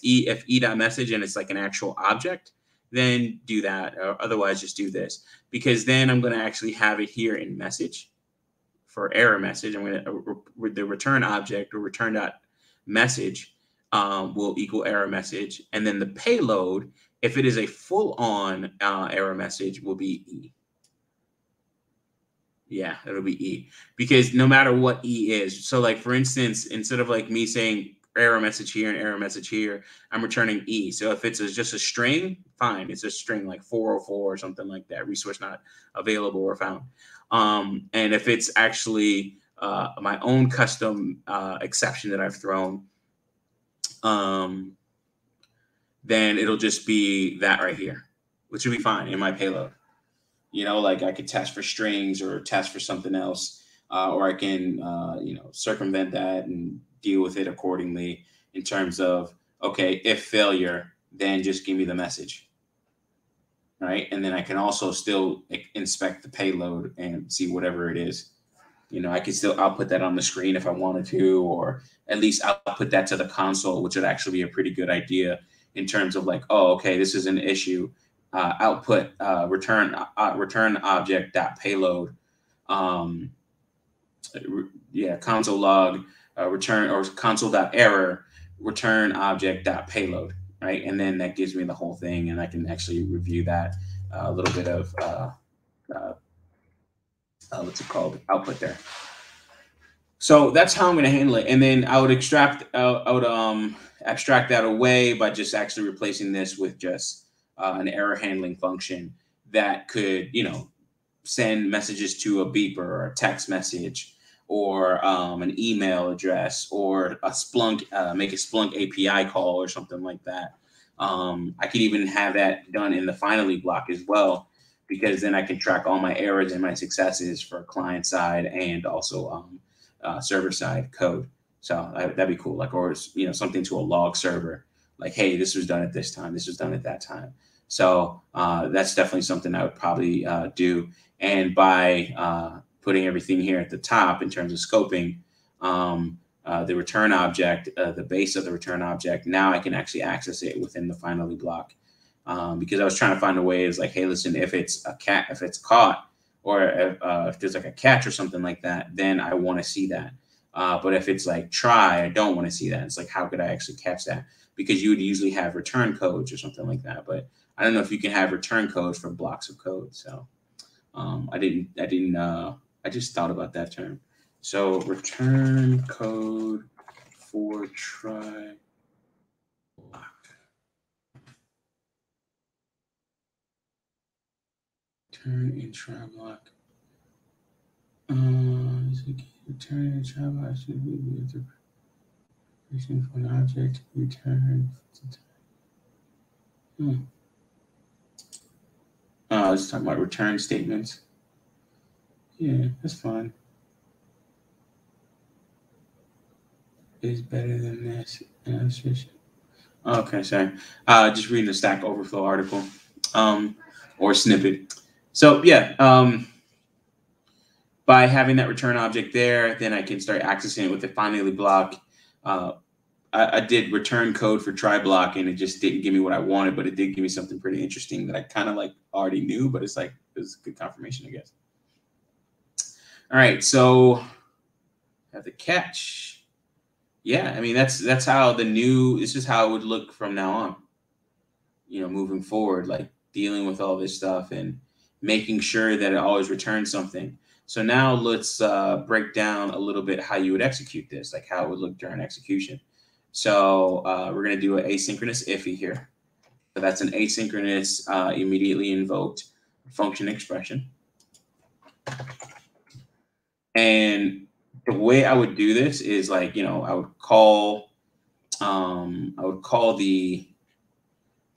e.message and it's like an actual object, then do that. Or otherwise, just do this. Because then I'm going to actually have it here in message. For error message, I'm going to the return object or return dot message will equal error message, and then the payload, if it is a full-on error message, will be E. Yeah, it'll be E, because no matter what E is, so like for instance, instead of like me saying error message here and error message here, I'm returning E. So if it's just a string, fine, it's a string like 404 or something like that, resource not available or found. And if it's actually my own custom exception that I've thrown, then it'll just be that right here, which will be fine in my payload. Like I could test for strings or test for something else, or I can, circumvent that and deal with it accordingly in terms of, okay, if failure, then just give me the message. Right. And then I can also still inspect the payload and see whatever it is. I'll put that on the screen if I wanted to, or at least I'll put that to the console, which would actually be a pretty good idea in terms of like, oh, okay, this is an issue. output return object dot payload. Yeah, console log return or console dot error return object dot payload, right? And then that gives me the whole thing, and I can actually review that a little bit of what's it called, output there. So that's how I'm going to handle it. And then I would abstract that away by just actually replacing this with just an error handling function that could, send messages to a beeper or a text message or an email address or a Splunk, make a Splunk API call or something like that. I could even have that done in the finally block as well, because then I can track all my errors and my successes for client side and also server side code. So that'd be cool. Like, or something to a log server, like, hey, this was done at this time, this was done at that time. So that's definitely something I would probably do. And by putting everything here at the top in terms of scoping, the return object, the base of the return object, now I can actually access it within the finally block. Because I was trying to find a way is like, hey, listen, if it's caught, or if there's like a catch or something like that, then I want to see that. But if it's like try, I don't want to see that. It's like, how could I actually catch that? Because you would usually have return codes or something like that. But I don't know if you can have return codes for blocks of code. So I just thought about that term. So return code for try block. Return in try block. Return in try block should be the return for an object. Return. Let's talk about return statements. Yeah, that's fine. Is better than this. Okay, sorry. Just reading the Stack Overflow article, or snippet. So yeah, by having that return object there, then I can start accessing it with the finally block. I did return code for try block, and it just didn't give me what I wanted, but it did give me something pretty interesting that I kind of like already knew, but it's like, it was good confirmation, I guess. All right, so have the catch. Yeah, I mean, that's how this is how it would look from now on, moving forward, like dealing with all this stuff and making sure that it always returns something. So now let's break down a little bit how you would execute this, like how it would look during execution. So we're going to do an asynchronous iffy here. So that's an asynchronous immediately invoked function expression. And the way I would do this is like, I would call the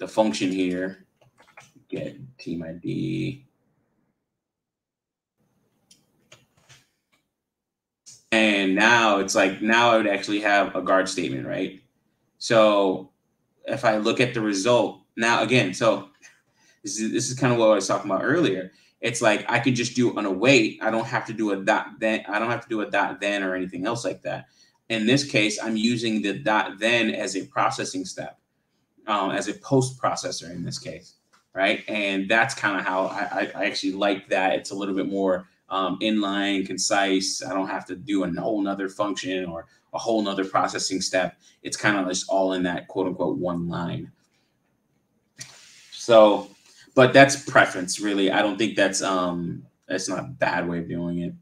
function here, get team ID. And now it's like, now I would actually have a guard statement, right? So if I look at the result now again, so this is kind of what I was talking about earlier. It's like I could just do an await. I don't have to do a dot then. I don't have to do a dot then or anything else like that. In this case, I'm using the dot then as a processing step, as a post processor in this case, right? And that's kind of how I actually like that. It's a little bit more inline, concise. I don't have to do a whole nother function or a whole nother processing step. It's kind of just all in that quote unquote one line. So, but that's preference, really. I don't think that's not a bad way of doing it.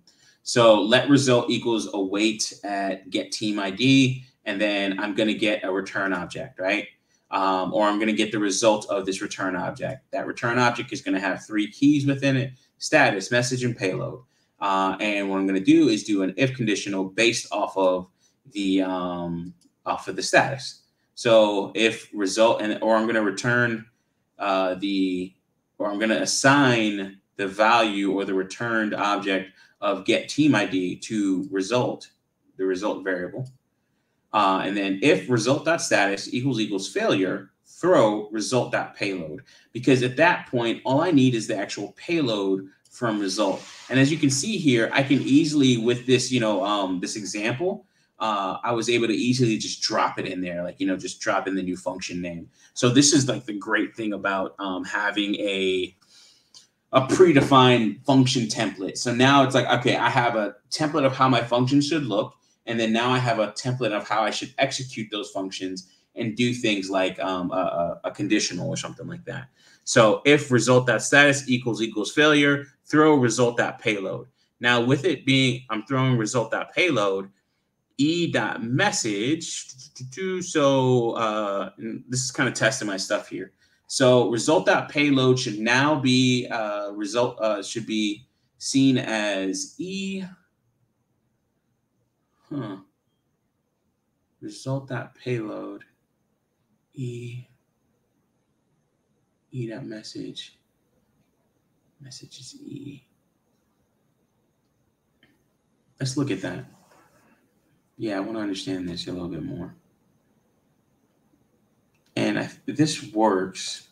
So let result equals await at get team ID, and then I'm going to get a return object, right? Or I'm going to get the result of this return object. That return object is going to have 3 keys within it: status, message, and payload. And what I'm going to do is do an if conditional based off of the status. So if result, or I'm going to return or I'm going to assign the value or the returned object of get team ID to result, the result variable. And then if result.status equals failure, throw result.payload. Because at that point, all I need is the actual payload from result. And as you can see here, I can easily, with this, this example, I was able to easily just drop it in there, like, just drop in the new function name. So this is like the great thing about having a predefined function template. So now it's like, okay, I have a template of how my function should look. And then now I have a template of how I should execute those functions and do things like a conditional or something like that. So if result.status equals failure, throw result.payload. Now with it being, I'm throwing result.payload, e.message. So this is kind of testing my stuff here. So result.payload should now be should be seen as e. Result.payload e.message. Message is e. Let's look at that. Yeah, I want to understand this a little bit more. And this works.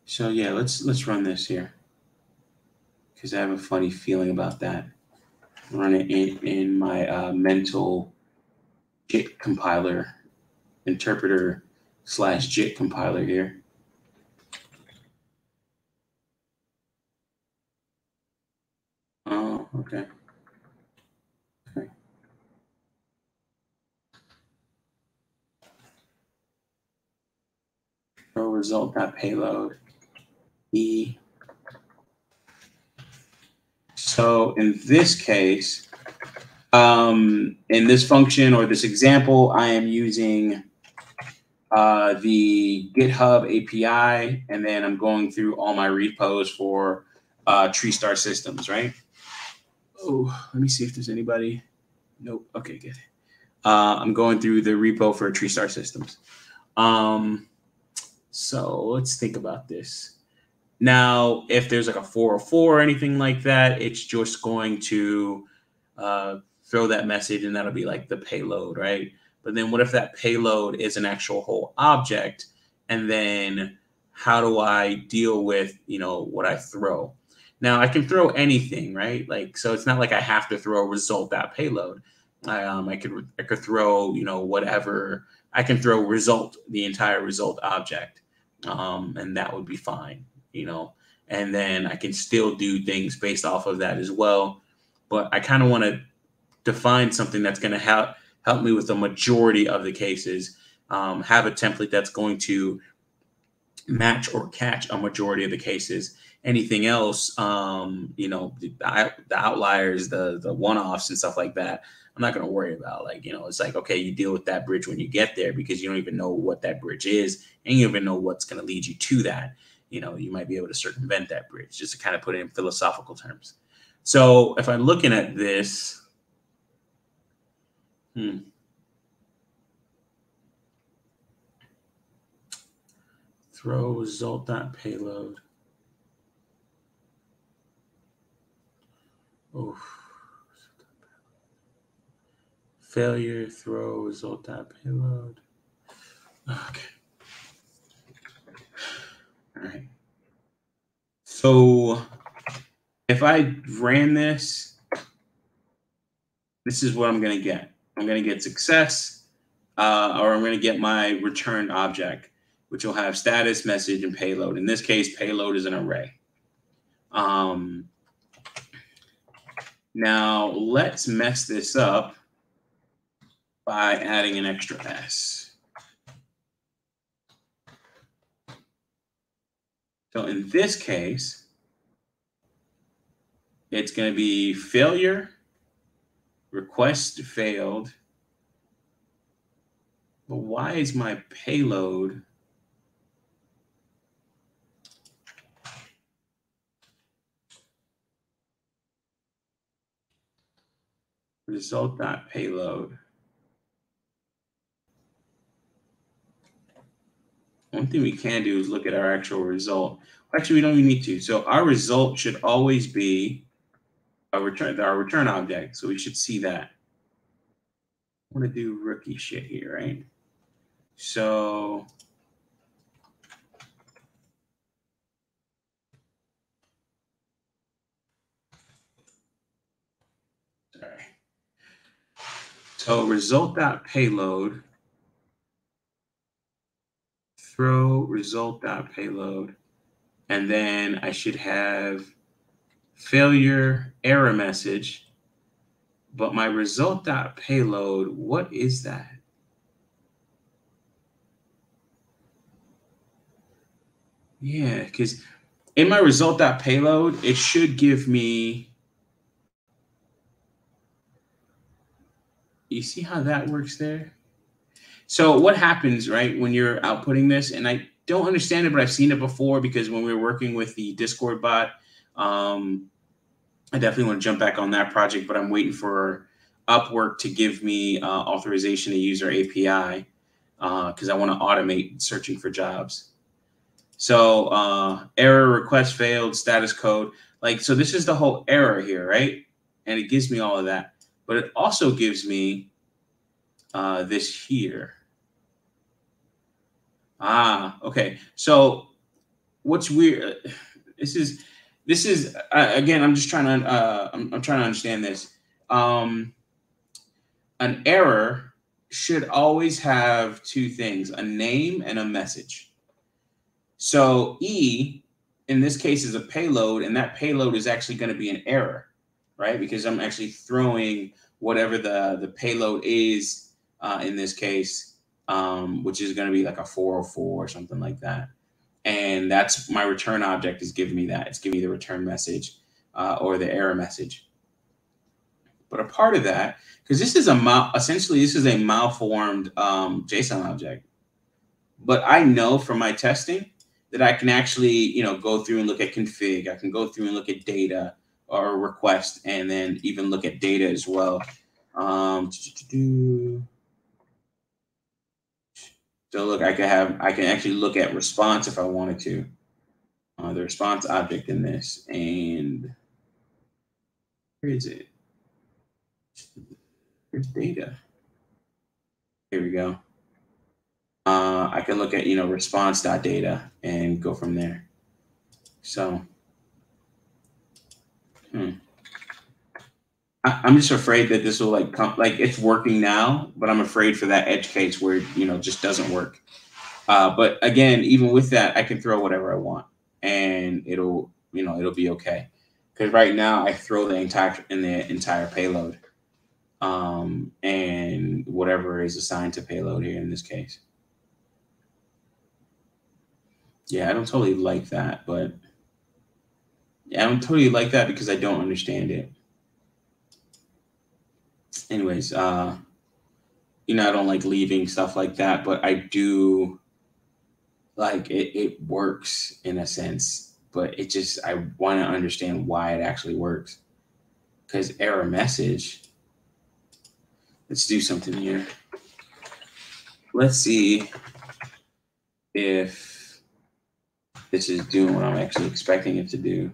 So yeah, let's run this here, because I have a funny feeling about that. Run it in my mental JIT compiler, interpreter / JIT compiler here. Oh, okay. Okay. Throw result.payload e. So in this case, in this function or this example, I am using the GitHub API, and then I'm going through all my repos for treestarsystems, right? Oh, let me see if there's anybody. Nope. Okay, good. I'm going through the repo for treestarsystems. So let's think about this. Now, if there's like a 404 or anything like that, it's just going to throw that message, and that'll be like the payload, right? But then what if that payload is an actual whole object? And then how do I deal with, what I throw? Now I can throw anything, right? Like, so it's not like I have to throw result.payload. I could throw, whatever. I can throw result, the entire result object, and that would be fine, and then I can still do things based off of that as well. But I kind of want to define something that's going to help me with the majority of the cases, have a template that's going to match or catch a majority of the cases. Anything else, the outliers, the one-offs and stuff like that, I'm not going to worry about. Like, it's like, okay, you deal with that bridge when you get there, because you don't even know what that bridge is, and you don't even know what's going to lead you to that. You might be able to circumvent that bridge, just to kind of put it in philosophical terms. So if I'm looking at this, throw result.payload. Oh, failure, throw result.payload. Okay. All right. So if I ran this, this is what I'm going to get. I'm going to get success, or I'm going to get my returned object, which will have status, message, and payload. In this case, payload is an array. Now let's mess this up by adding an extra S. So in this case, it's going to be failure, request failed. But why is my payload result.payload? One thing we can do is look at our actual result. Actually, we don't even need to. So our result should always be our return object. So we should see that. I want to do rookie shit here, right? So Sorry. So result.payload, throw result.payload, and then I should have failure error message. But my result.payload, what is that? Yeah, because in my result.payload, it should give me, you see how that works there? So what happens, right, when you're outputting this, and I don't understand it, but I've seen it before because when we were working with the Discord bot, I definitely want to jump back on that project, but I'm waiting for Upwork to give me authorization to use our API because I want to automate searching for jobs. So error, request failed, status code. Like, so this is the whole error here, right? And it gives me all of that. But it also gives me this here. Okay. So what's weird? This is again. I'm just trying to. I'm trying to understand this. An error should always have two things: a name and a message. So E, in this case, is a payload, and that payload is actually going to be an error, right? Because I'm actually throwing whatever the payload is in this case, which is going to be like a 404 or something like that. And that's my return object is giving me that. It's giving me the return message or the error message. But a part of that, because this is essentially this is a malformed JSON object. But I know from my testing that I can actually, go through and look at config. I can go through and look at data or request, and then even look at data as well. So look, I can actually look at response if I wanted to. The response object in this, and where is it? Where's data? Here we go. I can look at response.data and go from there. So, I'm just afraid that this will come, it's working now, but I'm afraid for that edge case where it just doesn't work. But again, even with that, I can throw whatever I want, and it'll be okay. Because right now I throw the entire payload, and whatever is assigned to payload here in this case. Yeah, I don't totally like that, but yeah, I don't totally like that because I don't understand it. Anyways, I don't like leaving stuff like that, but I do like it works in a sense, but I want to understand why it actually works. Because error message, let's do something here. Let's see if this is doing what I'm actually expecting it to do.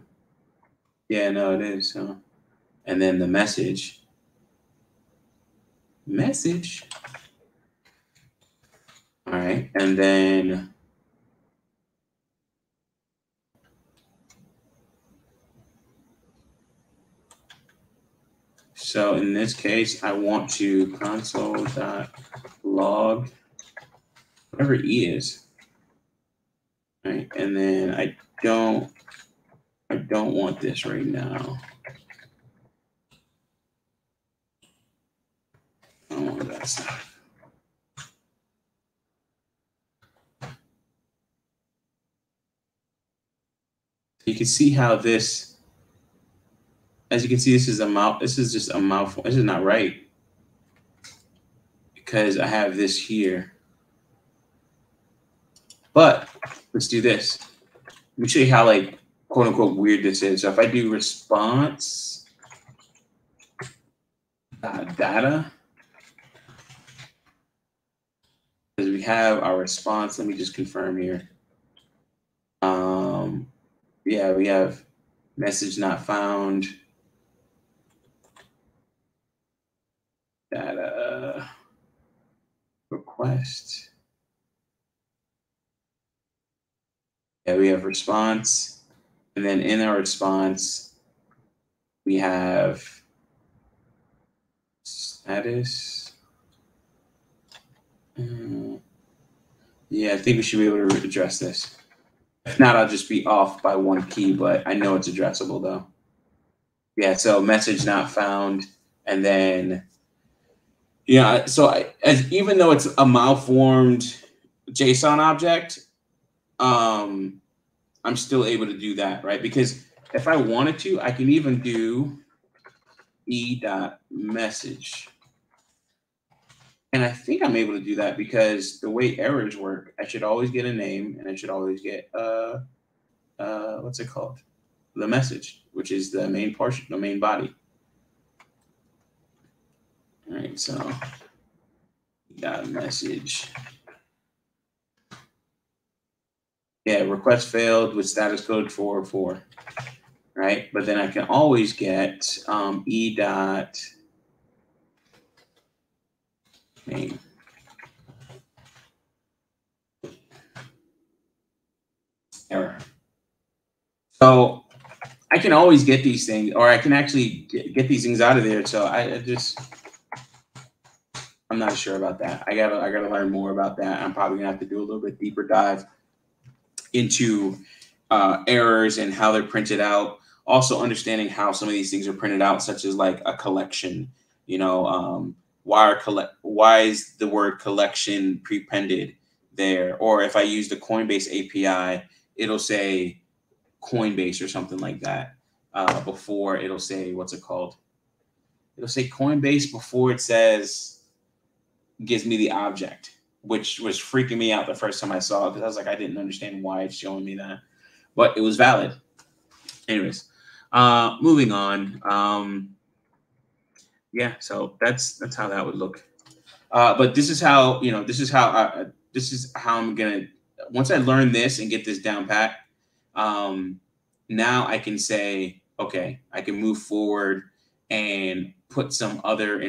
Yeah, no, it is. And then the message. All right, and then so in this case, I want to console.log whatever E is. All right, and then I don't want this right now. I don't want that stuff. You can see how this, as you can see, this is just a mouthful. This is not right because I have this here. But let's do this. Let me show you how quote unquote weird this is. So if I do response data, because we have our response. Let me just confirm here. Yeah, we have message not found. Data request. Yeah, we have response. And then in our response, we have status. Yeah, I think we should be able to address this. If not, I'll just be off by one key, but I know it's addressable though. Yeah, so message not found, and then yeah, so even though it's a malformed JSON object, I'm still able to do that, right? Because if I wanted to, I can even do e.message. And I think I'm able to do that because the way errors work, I should always get a name and I should always get what's it called? The message, which is the main portion, the main body. All right, so message. Yeah, request failed with status code 404, right? But then I can always get e dot name. Error. So I can always get these things, or I can actually get these things out of there. So I'm not sure about that. I gotta learn more about that. I'm probably gonna have to do a little bit deeper dive into errors and how they're printed out. Also understanding how some of these things are printed out, such as like a collection. You know, why is the word collection prepended there? Or if I use the Coinbase API, it'll say Coinbase or something like that before it'll say, what's it called? It'll say Coinbase before it says, gives me the object, which was freaking me out the first time I saw it because I was like, I didn't understand why it's showing me that, but it was valid. Anyways, moving on. Yeah, so that's how that would look. But this is how, this is how I'm gonna, once I learn this and get this down pat, now I can say, okay, I can move forward and put some other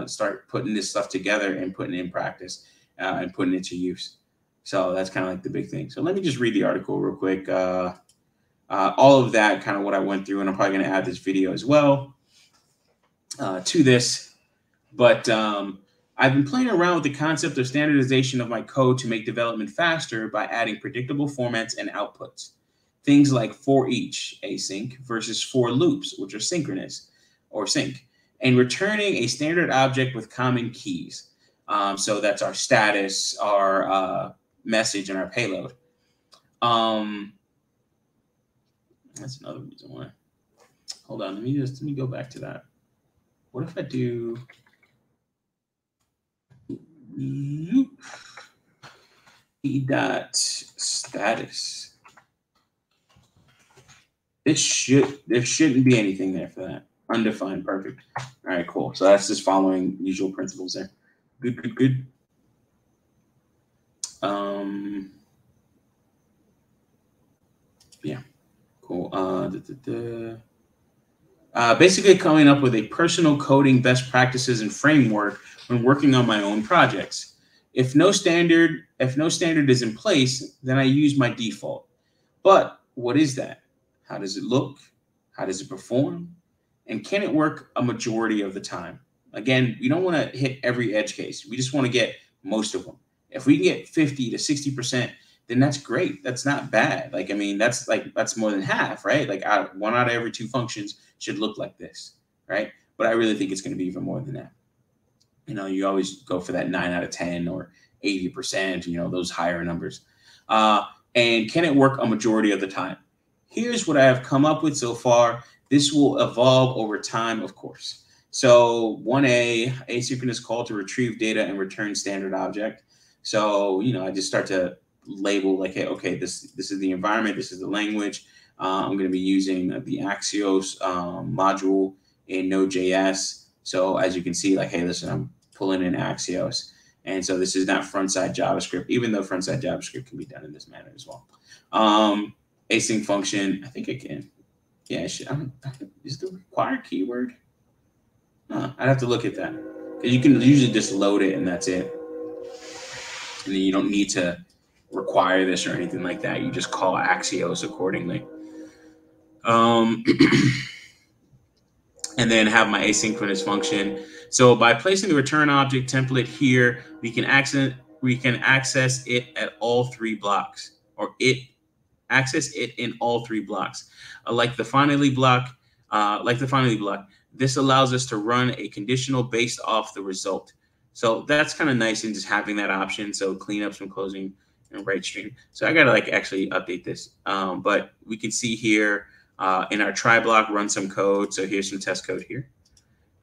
start putting this stuff together and putting it in practice and putting it to use. So that's kind of like the big thing. So let me just read the article real quick. All of that kind of what I went through, and I'm probably going to add this video as well to this. But I've been playing around with the concept of standardization of my code to make development faster by adding predictable formats and outputs. Things like for each async versus for loops, which are synchronous or sync, and returning a standard object with common keys. So that's our status, our message, and our payload. That's another reason why. Hold on, let me go back to that. What if I do loop e dot status? There shouldn't be anything there for that. Undefined, perfect. All right, cool. So that's just following usual principles there. Good. Yeah, cool. Basically coming up with a personal coding best practices and framework when working on my own projects. If no standard is in place, then I use my default. But what is that? How does it look? How does it perform? And can it work a majority of the time? Again, we don't want to hit every edge case. We just want to get most of them. If we can get 50 to 60%, then that's great. That's not bad. Like, I mean, that's more than half, right? Like one out of every two functions should look like this, right? But I really think it's going to be even more than that. You always go for that 9 out of 10 or 80%, those higher numbers. And can it work a majority of the time? Here's what I have come up with so far. This will evolve over time, of course. So 1A, asynchronous call to retrieve data and return standard object. So, I just start to label like, hey, okay, this is the environment, this is the language. I'm going to be using the Axios module in Node.js. So as you can see, like, hey, listen, I'm pulling in Axios. And so this is not front-side JavaScript, even though front-side JavaScript can be done in this manner as well. Async function, I think it can. Yeah, it should. Is the required keyword? I'd have to look at that. Because you can usually just load it and that's it. And then you don't need to require this or anything like that. You just call Axios accordingly. and then have my asynchronous function. So by placing the return object template here, we can access it at all three blocks, or access it in all three blocks. Like the finally block, this allows us to run a conditional based off the result. So that's kind of nice in just having that option. So cleanups from closing and write stream. So I gotta like actually update this. But we can see here in our try block, run some code. So here's some test code here.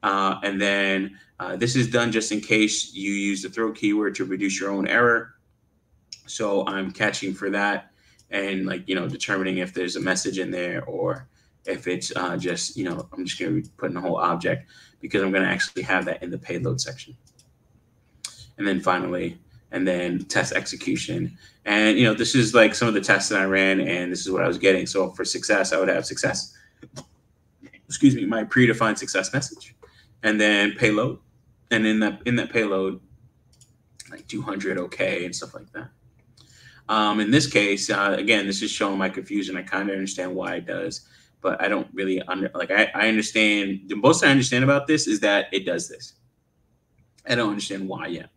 And then this is done just in case you use the throw keyword to reduce your own error. So I'm catching for that and like, determining if there's a message in there or if it's just, I'm just going to be putting the whole object because I'm going to actually have that in the payload section. And then finally, and then test execution. And, this is like some of the tests that I ran and this is what I was getting. So for success, I would have success, my predefined success message and then payload. And in that payload, like 200 okay and stuff like that. In this case, again, this is showing my confusion. I kind of understand why it does, but I don't really I understand. The most I understand about this is that it does this. I don't understand why yet,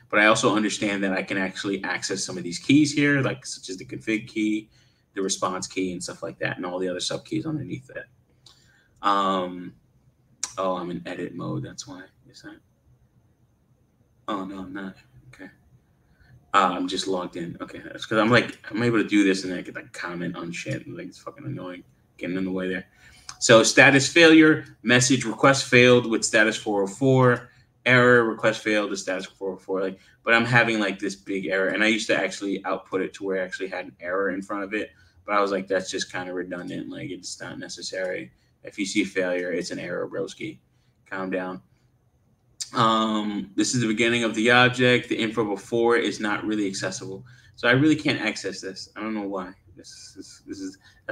but I also understand that I can actually access some of these keys here, like such as the config key, the response key, and stuff like that, and all the other sub keys underneath that. Oh, I'm in edit mode. That's why. Is that? Oh no, I'm not. Okay. I'm just logged in. Okay, that's because I'm able to do this and then I get like comment on shit. Like it's fucking annoying, getting in the way there. So status failure, message request failed with status 404, error request failed with status 404. But I'm having like this big error, and I used to actually output it to where I actually had an error in front of it. But I was like, that's just kind of redundant. Like it's not necessary. If you see failure, it's an error, broski. Calm down. This is the beginning of the object. The info before is not really accessible, so I really can't access this. I don't know why. That's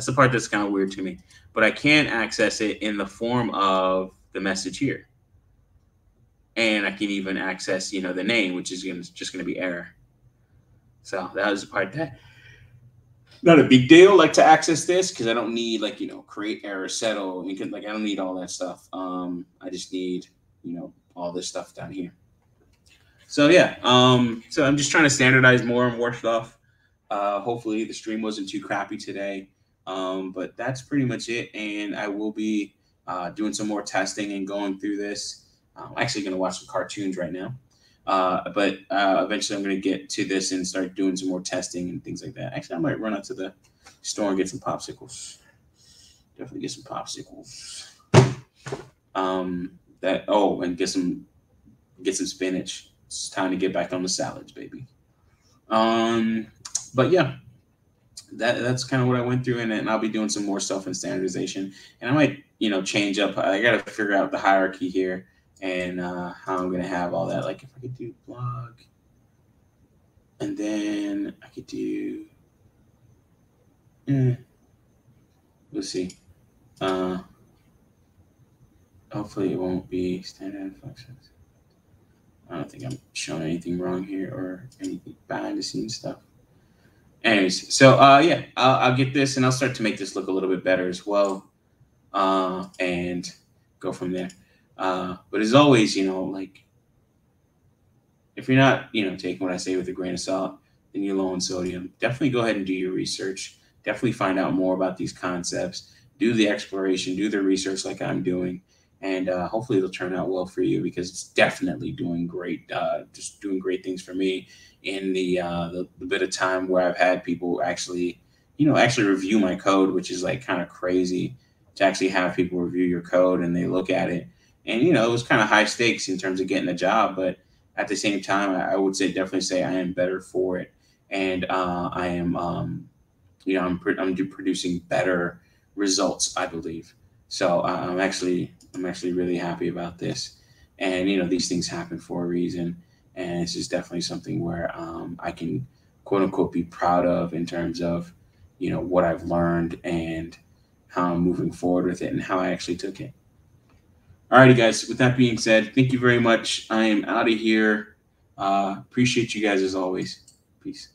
the part that's kind of weird to me. But I can access it in the form of the message here, and I can even access the name, which is just going to be error. So that was the part that not a big deal. Like to access this because I don't need create error settle. I don't need all that stuff. I just need all this stuff down here. So yeah, so I'm just trying to standardize more and more stuff. Hopefully the stream wasn't too crappy today, but that's pretty much it. And I will be doing some more testing and going through this. I'm actually going to watch some cartoons right now, but eventually I'm going to get to this and start doing some more testing and things like that. Actually, I might run out to the store and get some popsicles. Definitely get some popsicles. And get some spinach. It's time to get back on the salads, baby. But yeah, that's kind of what I went through, and I'll be doing some more stuff in standardization, and I might change up. I got to figure out the hierarchy here and how I'm gonna have all that. Like if I could do blog, and then I could do. Let's see. Hopefully it won't be standard functions. I don't think I'm showing anything wrong here or anything behind the scenes stuff. Anyways, so yeah, I'll get this and I'll start to make this look a little bit better as well, and go from there. But as always, like if you're not, taking what I say with a grain of salt, then you're low in sodium. Definitely go ahead and do your research. Definitely find out more about these concepts. Do the exploration. Do the research like I'm doing. And hopefully it'll turn out well for you because it's definitely doing great, just doing great things for me in the bit of time where I've had people actually review my code, which is like kind of crazy to actually have people review your code and they look at it. And, it was kind of high stakes in terms of getting a job. But at the same time, I would definitely say I am better for it. And I am, I'm producing better results, I believe. So I'm actually really happy about this. And, these things happen for a reason. And this is definitely something where I can, quote unquote, be proud of in terms of, what I've learned and how I'm moving forward with it and how I actually took it. Alrighty, guys. With that being said, thank you very much. I am out of here. Appreciate you guys as always. Peace.